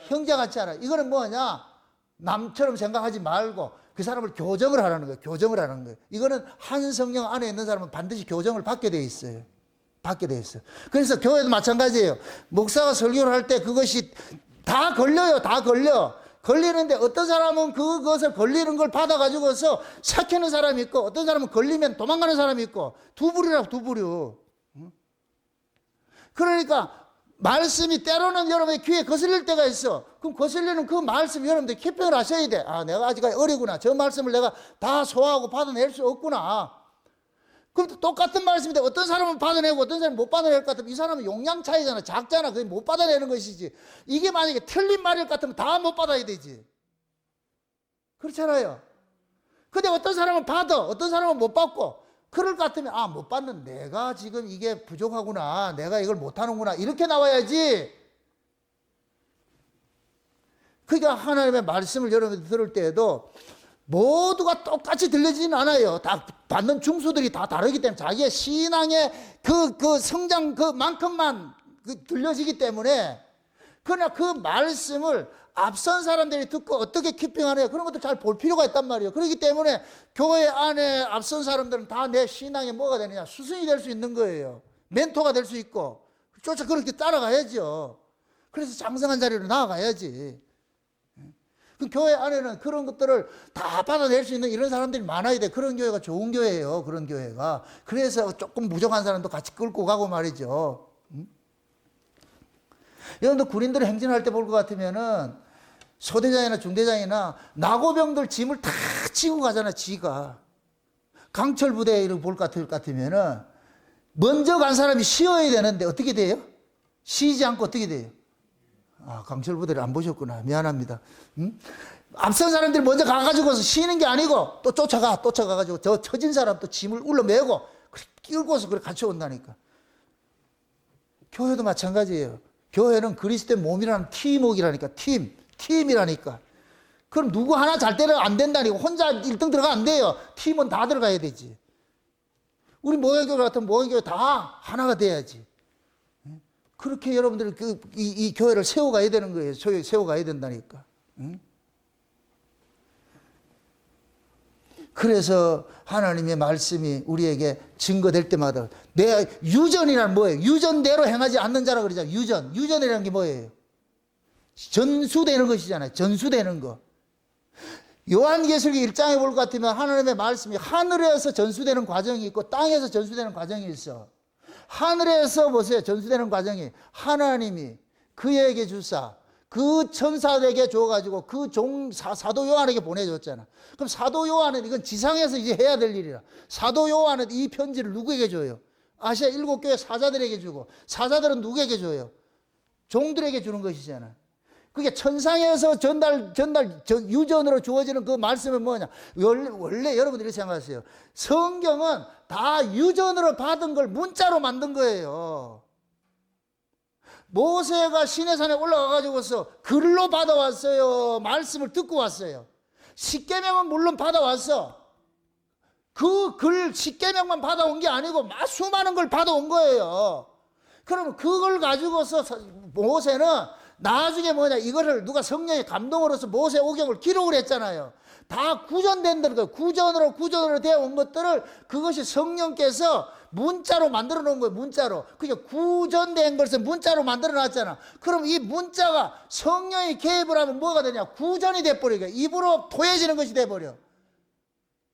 형제같이 하라. 이거는 뭐냐, 남처럼 생각하지 말고 그 사람을 교정을 하라는 거예요. 교정을 하는 거예요. 이거는 한 성령 안에 있는 사람은 반드시 교정을 받게 돼 있어요. 받게 돼 있어요. 그래서 교회도 마찬가지예요. 목사가 설교를 할 때 그것이 다 걸려요. 다 걸려. 걸리는데 어떤 사람은 그것을 걸리는 걸 받아가지고서 삭히는 사람이 있고, 어떤 사람은 걸리면 도망가는 사람이 있고, 두 부류라고, 두 부류. 그러니까 말씀이 때로는 여러분의 귀에 거슬릴 때가 있어. 그럼 거슬리는 그 말씀 여러분들 기평을 하셔야 돼. 아, 내가 아직까지 어리구나. 저 말씀을 내가 다 소화하고 받아낼 수 없구나. 그럼 똑같은 말씀인데 어떤 사람은 받아내고 어떤 사람은 못 받아낼 것 같으면 이 사람은 용량 차이잖아. 작잖아. 그게 못 받아내는 것이지. 이게 만약에 틀린 말일 것 같으면 다 못 받아야 되지. 그렇잖아요. 근데 어떤 사람은 받아, 어떤 사람은 못 받고, 그럴 것 같으면 아, 못 받는 내가 지금 이게 부족하구나. 내가 이걸 못하는구나. 이렇게 나와야지. 그러니까 하나님의 말씀을 여러분들 들을 때에도 모두가 똑같이 들려지진 않아요. 다 받는 중수들이 다 다르기 때문에 자기의 신앙의 그 성장 그만큼만 들려지기 때문에, 그러나 그 말씀을 앞선 사람들이 듣고 어떻게 키핑하냐 그런 것도 잘 볼 필요가 있단 말이에요. 그렇기 때문에 교회 안에 앞선 사람들은 다 내 신앙에 뭐가 되느냐, 스승이 될 수 있는 거예요. 멘토가 될 수 있고, 쫓아 그렇게 따라가야죠. 그래서 장성한 자리로 나아가야지. 그 교회 안에는 그런 것들을 다 받아낼 수 있는 이런 사람들이 많아야 돼. 그런 교회가 좋은 교회예요. 그런 교회가. 그래서 조금 부족한 사람도 같이 끌고 가고 말이죠. 여러분들 군인들이 행진할 때 볼 것 같으면은 소대장이나 중대장이나 나고병들 짐을 다 지고 가잖아. 지가. 강철 부대를 볼 것 같으면은 먼저 간 사람이 쉬어야 되는데 어떻게 돼요? 쉬지 않고 어떻게 돼요? 아, 강철 부대를 안 보셨구나. 미안합니다. 앞선 사람들이 먼저 가가지고서 쉬는 게 아니고 또 쫓아가가지고 저 처진 사람 또 짐을 울러매고 끼고서 그래 같이 온다니까. 교회도 마찬가지예요. 교회는 그리스도의 몸이라는 팀워크라니까. 팀이라니까. 그럼 누구 하나 잘 때는 안 된다니까. 혼자 1등 들어가 안 돼요. 팀은 다 들어가야 되지. 우리 모형교회 같은 모형교회 다 하나가 돼야지. 그렇게 여러분들이 이 교회를 세워가야 되는 거예요. 세워가야 된다니까. 그래서 하나님의 말씀이 우리에게 증거될 때마다 내 유전이란 뭐예요? 유전대로 행하지 않는 자라 그러잖아요. 유전이라는 게 뭐예요? 전수되는 것이잖아요. 전수되는 거. 요한계시록 1장에 볼 것 같으면 하나님의 말씀이 하늘에서 전수되는 과정이 있고 땅에서 전수되는 과정이 있어. 하늘에서 보세요. 전수되는 과정이 하나님이 그에게 주사 그 천사에게 줘가지고 그 사도 요한에게 보내줬잖아. 그럼 사도 요한은 이건 지상에서 이제 해야 될 일이라. 사도 요한은 이 편지를 누구에게 줘요? 아시아 7교회 사자들에게 주고, 사자들은 누구에게 줘요? 종들에게 주는 것이잖아. 그게 천상에서 유전으로 주어지는 그 말씀은 뭐냐? 원래 여러분들이 생각하세요. 성경은 다 유전으로 받은 걸 문자로 만든 거예요. 모세가 시내산에 올라가가지고서 글로 받아왔어요. 말씀을 듣고 왔어요. 십계명은 물론 받아왔어. 그 글 십계명만 받아온 게 아니고 수많은 걸 받아온 거예요. 그러면 그걸 가지고서 모세는 나중에 뭐냐, 이거를 누가 성령의 감동으로서 모세 오경을 기록을 했잖아요. 다 구전된 거예요. 구전으로 되어 온 것들을 그것이 성령께서 문자로 만들어 놓은 거예요. 문자로. 그게 구전된 것을 문자로 만들어 놨잖아. 그럼 이 문자가 성령이 개입을 하면 뭐가 되냐? 구전이 돼버리게. 입으로 토해지는 것이 돼버려.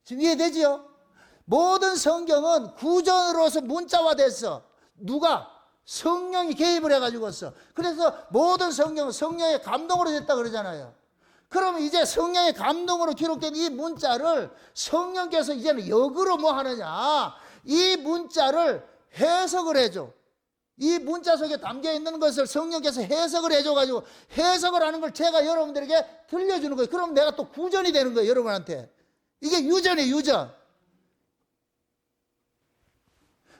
지금 이해되지요? 모든 성경은 구전으로서 문자화됐어. 누가? 성령이 개입을 해가지고서. 그래서 모든 성경은 성령의 감동으로 됐다 그러잖아요. 그러면 이제 성령의 감동으로 기록된 이 문자를 성령께서 이제는 역으로 뭐 하느냐, 이 문자를 해석을 해줘. 이 문자 속에 담겨 있는 것을 성령께서 해석을 해줘가지고, 해석을 하는 걸 제가 여러분들에게 들려주는 거예요. 그럼 내가 또 구전이 되는 거예요, 여러분한테. 이게 유전이에요, 유전.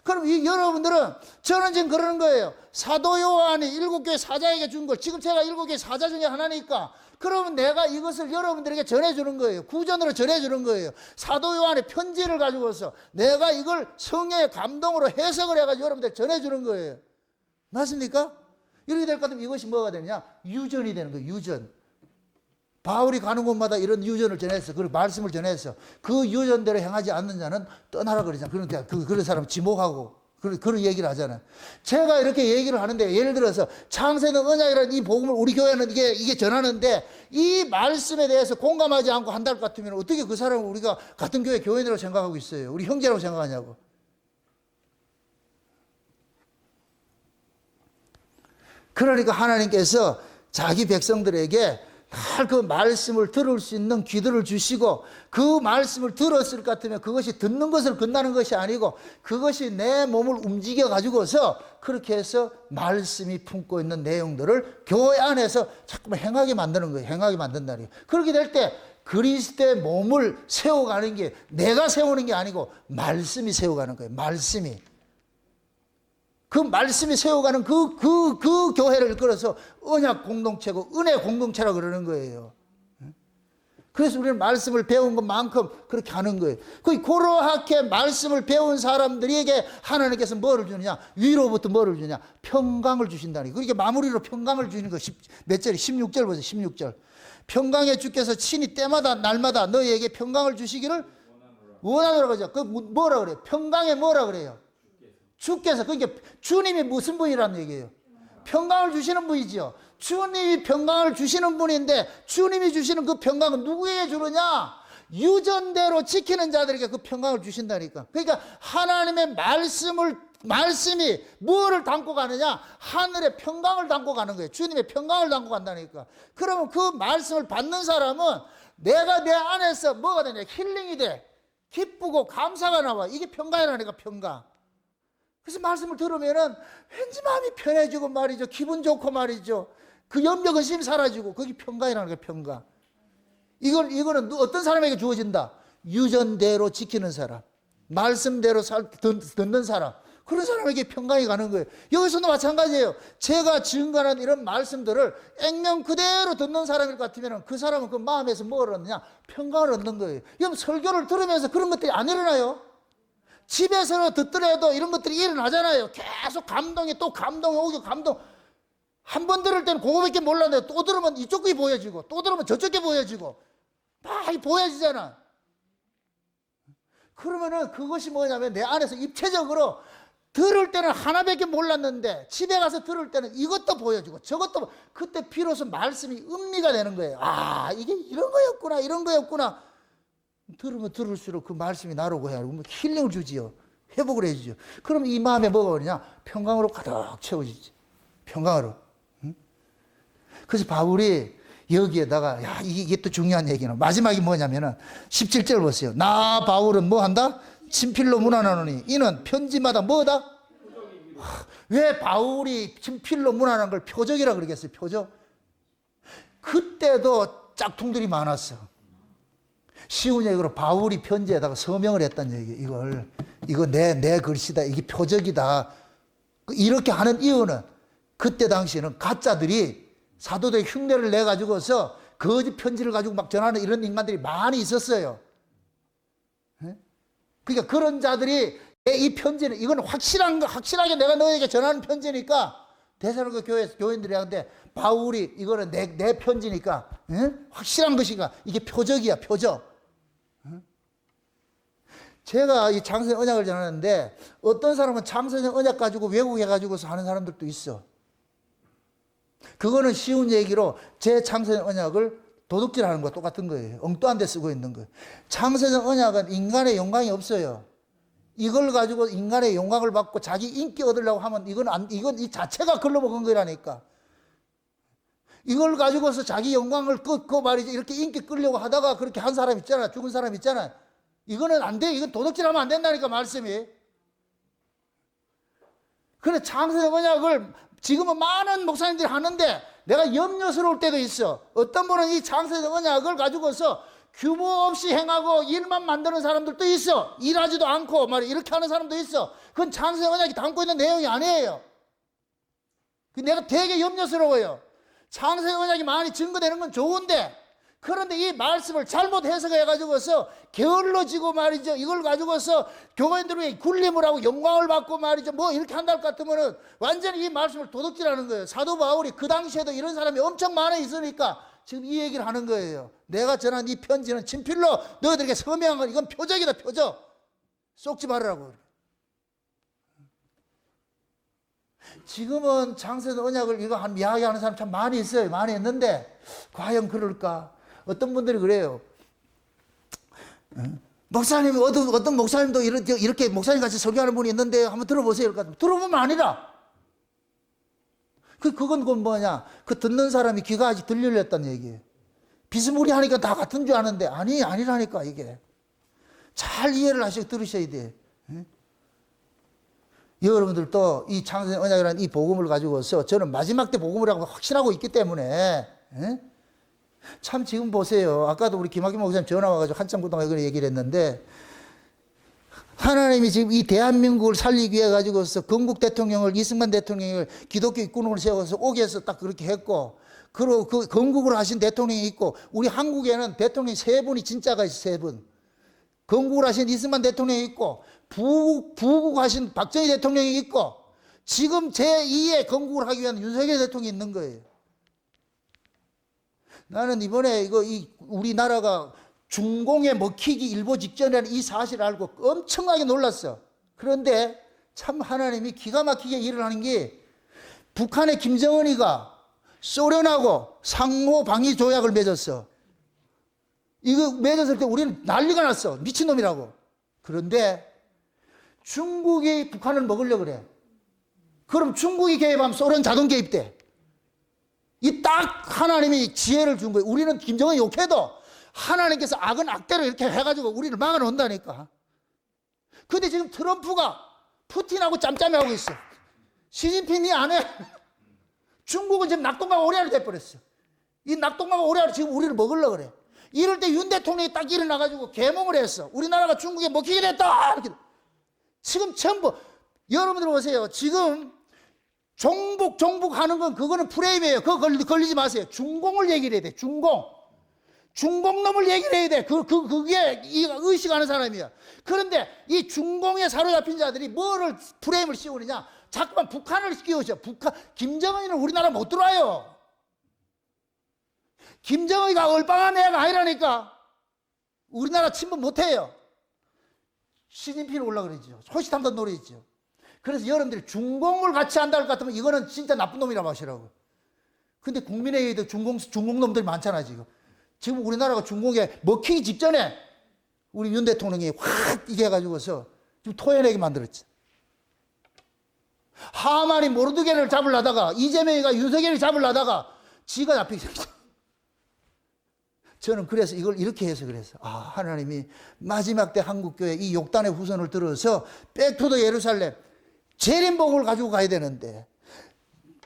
그럼 여러분들은, 저는 지금 그러는 거예요. 사도 요한이 7교회 사자에게 준 걸, 지금 제가 7교회 사자 중에 하나니까, 그러면 내가 이것을 여러분들에게 전해주는 거예요. 구전으로 전해주는 거예요. 사도 요한의 편지를 가지고서 내가 이걸 성령의 감동으로 해석을 해가지고 여러분들 전해주는 거예요. 맞습니까? 이렇게 될 것 같으면 이것이 뭐가 되느냐? 유전이 되는 거예요. 유전. 바울이 가는 곳마다 이런 유전을 전했어. 그 말씀을 전했어. 그 유전대로 행하지 않는 자는 떠나라 그러잖아. 그러니까 그런 사람 지목하고 그런 얘기를 하잖아요. 제가 이렇게 얘기를 하는데, 예를 들어서 창세는 언약이라는 이 복음을 우리 교회는 이게 전하는데, 이 말씀에 대해서 공감하지 않고 한달 같으면 어떻게 그 사람을 우리가 같은 교회 교인이라고 생각하고 있어요? 우리 형제라고 생각하냐고. 그러니까 하나님께서 자기 백성들에게 늘 그 말씀을 들을 수 있는 귀들을 주시고, 그 말씀을 들었을 것 같으면 그것이 듣는 것을 끝나는 것이 아니고 그것이 내 몸을 움직여 가지고서 그렇게 해서 말씀이 품고 있는 내용들을 교회 안에서 자꾸만 행하게 만드는 거예요. 행하게 만든다는 거예요. 그렇게 될 때 그리스도의 몸을 세워가는 게 내가 세우는 게 아니고 말씀이 세워가는 거예요. 말씀이. 그 말씀이 세워가는 그 교회를 이끌어서 언약 공동체고 은혜 공동체라고 그러는 거예요. 그래서 우리는 말씀을 배운 것만큼 그렇게 하는 거예요. 그렇게 말씀을 배운 사람들에게 하나님께서 뭐를 주느냐? 위로부터 뭐를 주느냐? 평강을 주신다니. 그러니까 마무리로 평강을 주는 거. 몇 절이? 16절 보세요. 16절. 평강의 주께서 친히 때마다 날마다 너희에게 평강을 주시기를 원하노라 그러죠. 그 뭐라 그래요? 평강에 뭐라 그래요? 주께서. 그러니까 주님이 무슨 분이라는 얘기예요? 평강을 주시는 분이지요. 주님이 평강을 주시는 분인데, 주님이 주시는 그 평강은 누구에게 주느냐? 유전대로 지키는 자들에게 그 평강을 주신다니까. 그러니까 하나님의 말씀이 뭐를 담고 가느냐? 하늘의 평강을 담고 가는 거예요. 주님의 평강을 담고 간다니까. 그러면 그 말씀을 받는 사람은 내가 내 안에서 뭐가 되냐? 힐링이 돼. 기쁘고 감사가 나와. 이게 평강이라니까, 평강. 그래서 말씀을 들으면은 왠지 마음이 편해지고 말이죠. 기분 좋고 말이죠. 그 염려 근심이 사라지고, 그게 평강이라는 거예요, 평강. 이거는 어떤 사람에게 주어진다? 유전대로 지키는 사람, 말씀대로 듣는 사람, 그런 사람에게 평강이 가는 거예요. 여기서도 마찬가지예요. 제가 증거하는 이런 말씀들을 액면 그대로 듣는 사람일 것 같으면 그 사람은 그 마음에서 뭘 얻느냐? 평강을 얻는 거예요. 여러분, 설교를 들으면서 그런 것들이 안 일어나요? 집에서 듣더라도 이런 것들이 일어나잖아요. 계속 감동이 또 감동이 오고 감동. 한 번 들을 때는 그거밖에 몰랐는데 또 들으면 이쪽이 보여지고 또 들으면 저쪽이 보여지고 막 보여지잖아. 그러면은 그것이 뭐냐면 내 안에서 입체적으로 들을 때는 하나밖에 몰랐는데 집에 가서 들을 때는 이것도 보여지고 저것도, 그때 비로소 말씀이 음미가 되는 거예요. 아, 이게 이런 거였구나, 이런 거였구나. 들으면 들을수록 그 말씀이 나르고 해야 힐링을 주지요. 회복을 해주죠. 그럼 이 마음에 뭐가 오느냐? 평강으로 가득 채워지지. 평강으로. 응? 그래서 바울이 여기에다가, 야, 이게 또 중요한 얘기는 마지막이 뭐냐면은 17절 보세요. 나 바울은 뭐 한다? 친필로 문안하노니 이는 편지마다 뭐다? 왜 바울이 친필로 문안한 걸 표적이라 그러겠어요? 표적. 그때도 짝퉁들이 많았어. 쉬운 얘기로 바울이 편지에다가 서명을 했다는 얘기예요. 이거 내 글씨다, 이게 표적이다, 이렇게 하는 이유는 그때 당시에는 가짜들이 사도들의 흉내를 내 가지고서 거짓 편지를 가지고 막 전하는 이런 인간들이 많이 있었어요. 그러니까 그런 자들이 이 편지는 이건 확실하게 내가 너에게 전하는 편지니까, 데살로니가 교회 교인들이 하는데 바울이 이거는 내 편지니까, 확실한 것이가, 이게 표적이야, 표적. 제가 이 창세전 언약을 전하는데 어떤 사람은 창세전 언약 가지고 왜곡해 가지고서 하는 사람들도 있어. 그거는 쉬운 얘기로 제 창세전 언약을 도둑질하는 거와 똑같은 거예요. 엉뚱한 데 쓰고 있는 거예요. 창세전 언약은 인간의 영광이 없어요. 이걸 가지고 인간의 영광을 받고 자기 인기 얻으려고 하면 이건 이 자체가 글러먹은 거라니까. 이걸 가지고서 자기 영광을 끊고 말이죠. 이렇게 인기 끌려고 하다가 그렇게 한 사람 있잖아. 죽은 사람 있잖아. 이거는 안 돼. 이건 도둑질하면 안 된다니까, 말씀이. 그래, 창세의 언약을 지금은 많은 목사님들이 하는데 내가 염려스러울 때도 있어. 어떤 분은 이 창세의 언약을 가지고서 규모 없이 행하고 일만 만드는 사람들도 있어. 일하지도 않고 말이야. 이렇게 하는 사람도 있어. 그건 창세의 언약이 담고 있는 내용이 아니에요. 내가 되게 염려스러워요. 창세의 언약이 많이 증거되는 건 좋은데, 그런데 이 말씀을 잘못 해석해가지고서 게을러지고 말이죠. 이걸 가지고서 교회들이 굴림을 하고 영광을 받고 말이죠. 뭐 이렇게 한다 같으면은 완전히 이 말씀을 도둑질하는 거예요. 사도 바울이 그 당시에도 이런 사람이 엄청 많이 있으니까 지금 이 얘기를 하는 거예요. 내가 전한 이 편지는 친필로 너희들에게 서명한 건 이건 표적이다, 표적. 쏙지 말으라고. 지금은 창세의 언약을 이거 한 이야기하는 사람 참 많이 있어요. 많이 있는데 과연 그럴까? 어떤 분들이 그래요. 목사님, 어떤 목사님도 이렇게 목사님 같이 설교하는 분이 있는데 한번 들어보세요. 들어보면 아니라. 그건 뭐냐? 그 듣는 사람이 귀가 아직 들리려했다는 얘기예요. 비스무리하니까 다 같은 줄 아는데 아니라니까 이게. 잘 이해를 하시고 들으셔야 돼. 여러분들도 이 창세의 언약이라는 이 복음을 가지고서 저는 마지막 때 복음을 하고 확신하고 있기 때문에 참 지금 보세요. 아까도 우리 김학김 목사님 전화 와가지고 한참 그동안 이걸 얘기를 했는데 하나님이 지금 이 대한민국을 살리기 위해 가지고서 건국 대통령을 이승만 대통령을 기독교 일꾼으로 세워서 오게 해서 딱 그렇게 했고, 그리고 그 건국을 하신 대통령이 있고, 우리 한국에는 대통령이 세 분이 진짜가 있어. 세 분. 건국을 하신 이승만 대통령이 있고, 부국하신 박정희 대통령이 있고, 지금 제2의 건국을 하기 위한 윤석열 대통령이 있는 거예요. 나는 이번에 우리나라가 중공에 먹히기 일보 직전이라는 이 사실을 알고 엄청나게 놀랐어. 그런데 참 하나님이 기가 막히게 일을 하는 게, 북한의 김정은이가 소련하고 상호 방위 조약을 맺었어. 이거 맺었을 때 우리는 난리가 났어. 미친놈이라고. 그런데 중국이 북한을 먹으려고 그래. 그럼 중국이 개입하면 소련 자동 개입돼. 이 딱 하나님이 지혜를 준 거예요. 우리는 김정은 욕해도 하나님께서 악은 악대로 이렇게 해가지고 우리를 막아놓는다니까. 근데 지금 트럼프가 푸틴하고 짬짬이 하고 있어. 시진핑이 안 해. 중국은 지금 낙동강 오리알이 돼버렸어. 이 낙동강 오리알이 지금 우리를 먹으려고 그래. 이럴 때 윤 대통령이 딱 일어나가지고 계몽을 했어. 우리나라가 중국에 먹히게 됐다. 이렇게. 지금 전부, 여러분들 보세요. 지금 종북 하는 건 그거는 프레임이에요. 그거 걸리지 마세요. 중공을 얘기를 해야 돼. 중공놈을 얘기를 해야 돼. 그게 의식하는 사람이야. 그런데 이 중공에 사로잡힌 자들이 뭐를 프레임을 씌우느냐? 자꾸만 북한을 끼우죠. 김정은이는 우리나라 못 들어와요. 김정은이가 얼빵한 애가 아니라니까. 우리나라 침범 못 해요. 시진핑이 올라 그러죠. 호시탐탐 노래했죠. 그래서 여러분들이 중공을 같이 한다 할 것 같으면 이거는 진짜 나쁜 놈이라고 하시라고. 근데 국민의힘에도 중공놈들이 많잖아, 지금. 지금 우리나라가 중공에 먹히기 직전에 우리 윤 대통령이 확 이게 해가지고서 지금 토해내게 만들었지. 하만이 모르드게를 잡으려다가, 이재명이가 윤석열을 잡으려다가 지가 잡히게 생겼어. 저는 그래서 이걸 이렇게 해서 그래서 하나님이 마지막 때 한국교회 이 욕단의 후손을 들어서 백투더 예루살렘 재림복음을 가지고 가야 되는데,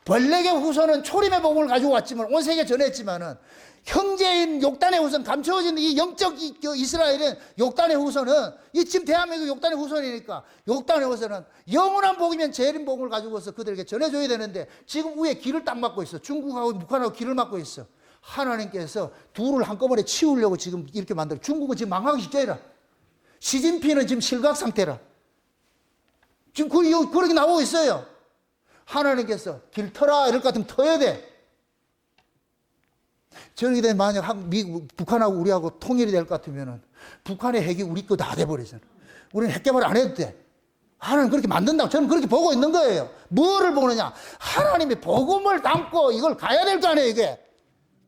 벌레의 후손은 초림의 복음을 가지고 왔지만 온 세계에 전했지만은 형제인 욕단의 후손, 감추어진 이 영적 이스라엘은 욕단의 후손은 이 지금 대한민국 욕단의 후손이니까 욕단의 후손은 영원한 복이면 재림복음을 가지고서 그들에게 전해줘야 되는데 지금 위에 길을 딱 막고 있어. 중국하고 북한하고 길을 막고 있어. 하나님께서 둘을 한꺼번에 치우려고 지금 이렇게 만들어. 중국은 지금 망하기 직전이라. 시진핑은 지금 실각 상태라. 지금 그렇게 나오고 있어요. 하나님께서 길 터라 이럴 것 같으면 터야 돼. 저렇게 되면 만약 북한하고 우리하고 통일이 될 것 같으면은 북한의 핵이 우리 거 다 돼버리잖아. 우리는 핵 개발 안 해도 돼. 하나님 그렇게 만든다고 저는 그렇게 보고 있는 거예요. 뭐를 보느냐? 하나님의 복음을 담고 이걸 가야 될 거 아니에요, 이게.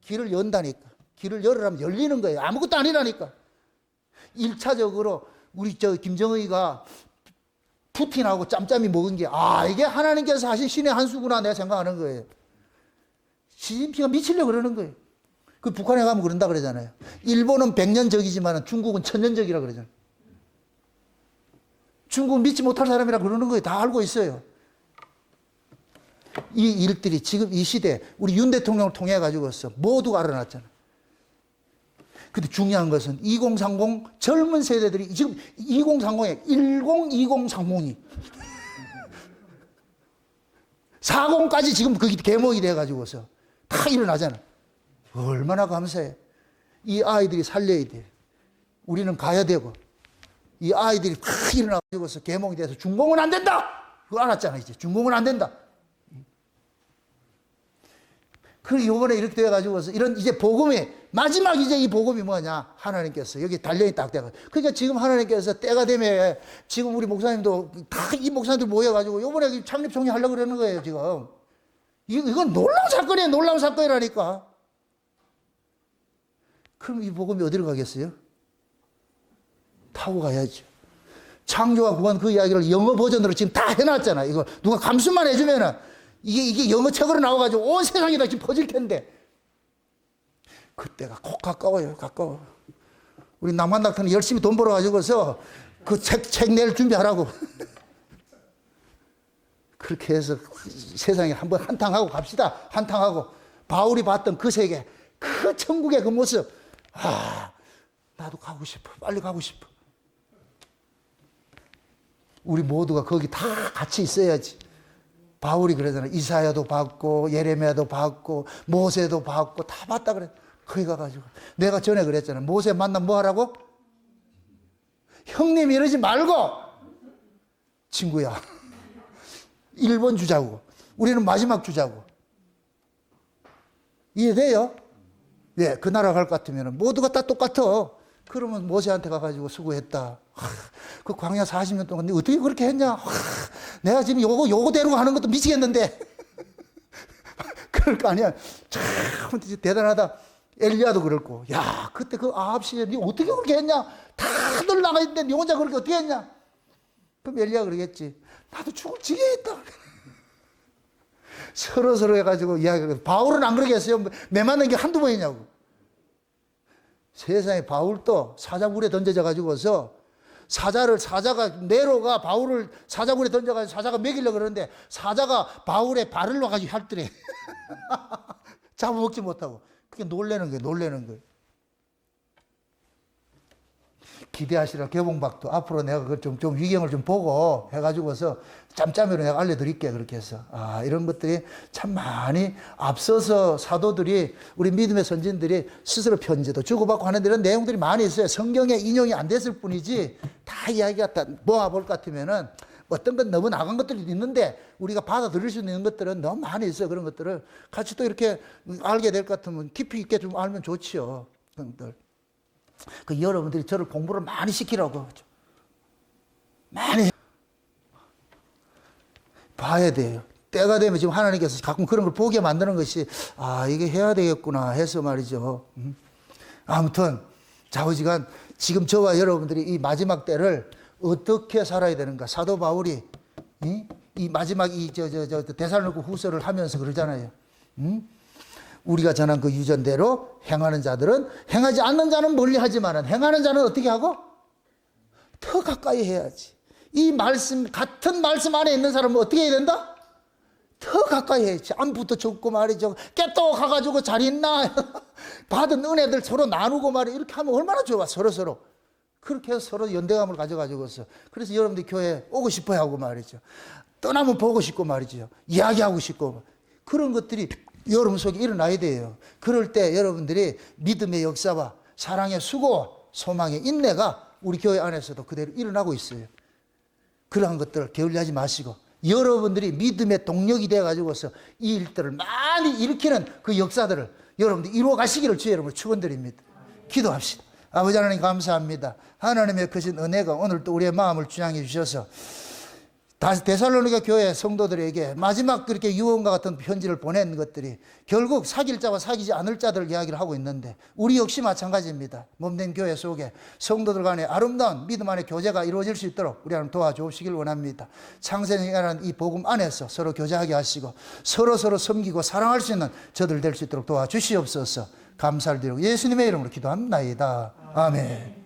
길을 연다니까. 길을 열으라면 열리는 거예요. 아무것도 아니라니까. 1차적으로 우리 김정은이가 푸틴하고 짬짬이 먹은 게, 이게 하나님께서 하신 신의 한 수구나 내가 생각하는 거예요. 시진핑가 미치려고 그러는 거예요. 그 북한에 가면 그런다 그러잖아요. 일본은 100년 적이지만 중국은 1000년 적이라 그러잖아요. 중국은 믿지 못할 사람이라 그러는 거예요. 다 알고 있어요. 이 일들이 지금 이 시대 우리 윤 대통령을 통해 가지고서 모두가 알아놨잖아요. 근데 중요한 것은 2030 젊은 세대들이 지금 2030에 102030이 40까지 지금 그게 개목이 돼 가지고서 다 일어나잖아. 얼마나 감사해. 이 아이들이 살려야 돼. 우리는 가야 되고. 이 아이들이 다 일어나가지고서 개목이 돼서 중공은 안 된다! 그거 알았잖아, 이제. 중공은 안 된다. 그리고 요번에 이렇게 돼가지고서 이런 이제 복음이, 마지막 이제 이 복음이 뭐냐? 하나님께서 여기 단련이 딱 돼가지고. 그러니까 지금 하나님께서 때가 되면 지금 우리 목사님도 다 이 목사님들 모여가지고 요번에 창립총회 하려고 그러는 거예요, 지금. 이건 놀라운 사건이에요, 놀라운 사건이라니까. 그럼 이 복음이 어디로 가겠어요? 타고 가야죠. 창조와 구원 그 이야기를 영어 버전으로 지금 다 해놨잖아. 이거 누가 감수만 해주면은 이게 영어 책으로 나와가지고 온 세상에 다 지금 퍼질 텐데. 그때가 꼭 가까워요, 가까워. 우리 남한닥터는 열심히 돈 벌어가지고서 그 책 낼 준비하라고. 그렇게 해서 세상에 한번 한탕하고 갑시다. 한탕하고. 바울이 봤던 그 세계, 그 천국의 그 모습. 나도 가고 싶어. 빨리 가고 싶어. 우리 모두가 거기 다 같이 있어야지. 바울이 그러잖아요. 이사야도 봤고 예레미야도 봤고 모세도 봤고 다 봤다 그래. 거기 가가지고 내가 전에 그랬잖아요. 모세 만나면 뭐 하라고? 형님 이러지 말고 친구야 1번 주자고. 우리는 마지막 주자고. 이해돼요? 예, 그 나라 갈 것 같으면 모두가 다 똑같아. 그러면 모세한테 가가지고 수고했다. 그 광야 40년 동안 어떻게 그렇게 했냐? 내가 지금 요거대로 하는 것도 미치겠는데. 그럴 거 아니야. 참 대단하다. 엘리야도 그렇고. 야, 그때 그 아합 시에 네 어떻게 그렇게 했냐? 다들 나가 있는데 네 혼자 그렇게 어떻게 했냐? 그럼 엘리야가 그러겠지. 나도 죽을 지경에 있다. 서로 해가지고 이야기를. 바울은 안 그러겠어요. 매 맞는 게 한두 번이냐고. 세상에 바울도 사자굴에 던져져 가지고서 사자가 네로가 바울을 사자굴에 던져가지고 사자가 먹이려고 그러는데 사자가 바울의 발을 놔가지고 핥더래. 잡아먹지 못하고. 그게 놀래는 거예요. 기대하시라 개봉박도 앞으로 내가 그걸 좀 위경을 좀 보고 해가지고서 짬짬이로 내가 알려드릴게. 그렇게 해서 이런 것들이 참 많이 앞서서 사도들이 우리 믿음의 선진들이 스스로 편지도 주고받고 하는 이런 내용들이 많이 있어요. 성경에 인용이 안 됐을 뿐이지 다 이야기가 다 모아볼 것 같으면은 어떤 건 너무 나간 것들이 있는데 우리가 받아들일 수 있는 것들은 너무 많이 있어요. 그런 것들을 같이 또 이렇게 알게 될 것 같으면 깊이 있게 좀 알면 좋지요. 그런 것들. 여러분들이 저를 공부를 많이 시키라고. 많이 봐야 돼요. 때가 되면 지금 하나님께서 가끔 그런 걸 보게 만드는 것이 이게 해야 되겠구나 해서 말이죠. 아무튼 좌우지간 지금 저와 여러분들이 이 마지막 때를 어떻게 살아야 되는가. 사도 바울이 이 마지막 데살로니가 후서를 하면서 그러잖아요. 우리가 전한 그 유전대로 행하는 자들은 행하지 않는 자는 멀리하지만 행하는 자는 어떻게 하고? 더 가까이 해야지. 이 말씀 같은 말씀 안에 있는 사람은 어떻게 해야 된다? 더 가까이 해야지. 안부터 적고 말이죠. 깨또 가가지고 잘 있나? 받은 은혜들 서로 나누고 말이죠. 이렇게 하면 얼마나 좋아. 서로. 그렇게 해서 서로 연대감을 가져가지고서. 그래서 여러분들 교회에 오고 싶어 하고 말이죠. 떠나면 보고 싶고 말이죠. 이야기하고 싶고. 그런 것들이 여러분 속에 일어나야 돼요. 그럴 때 여러분들이 믿음의 역사와 사랑의 수고, 소망의 인내가 우리 교회 안에서도 그대로 일어나고 있어요. 그러한 것들을 게을리하지 마시고 여러분들이 믿음의 동력이 되어가지고서 이 일들을 많이 일으키는 그 역사들을 여러분들이 이루어 가시기를 주의 이름으로 축원드립니다. 기도합시다. 아버지 하나님 감사합니다. 하나님의 크신 은혜가 오늘 또 우리의 마음을 주장해 주셔서 데살로니가 교회 성도들에게 마지막 그렇게 유언과 같은 편지를 보낸 것들이 결국 사귈 자와 사귀지 않을 자들 이야기를 하고 있는데 우리 역시 마찬가지입니다. 몸된 교회 속에 성도들 간에 아름다운 믿음 안의 교제가 이루어질 수 있도록 우리 하나님 도와주시길 원합니다. 창세기라는 이 복음 안에서 서로 교제하게 하시고 서로 섬기고 사랑할 수 있는 저들 될 수 있도록 도와주시옵소서. 감사를 드리고 예수님의 이름으로 기도합니다. 아멘.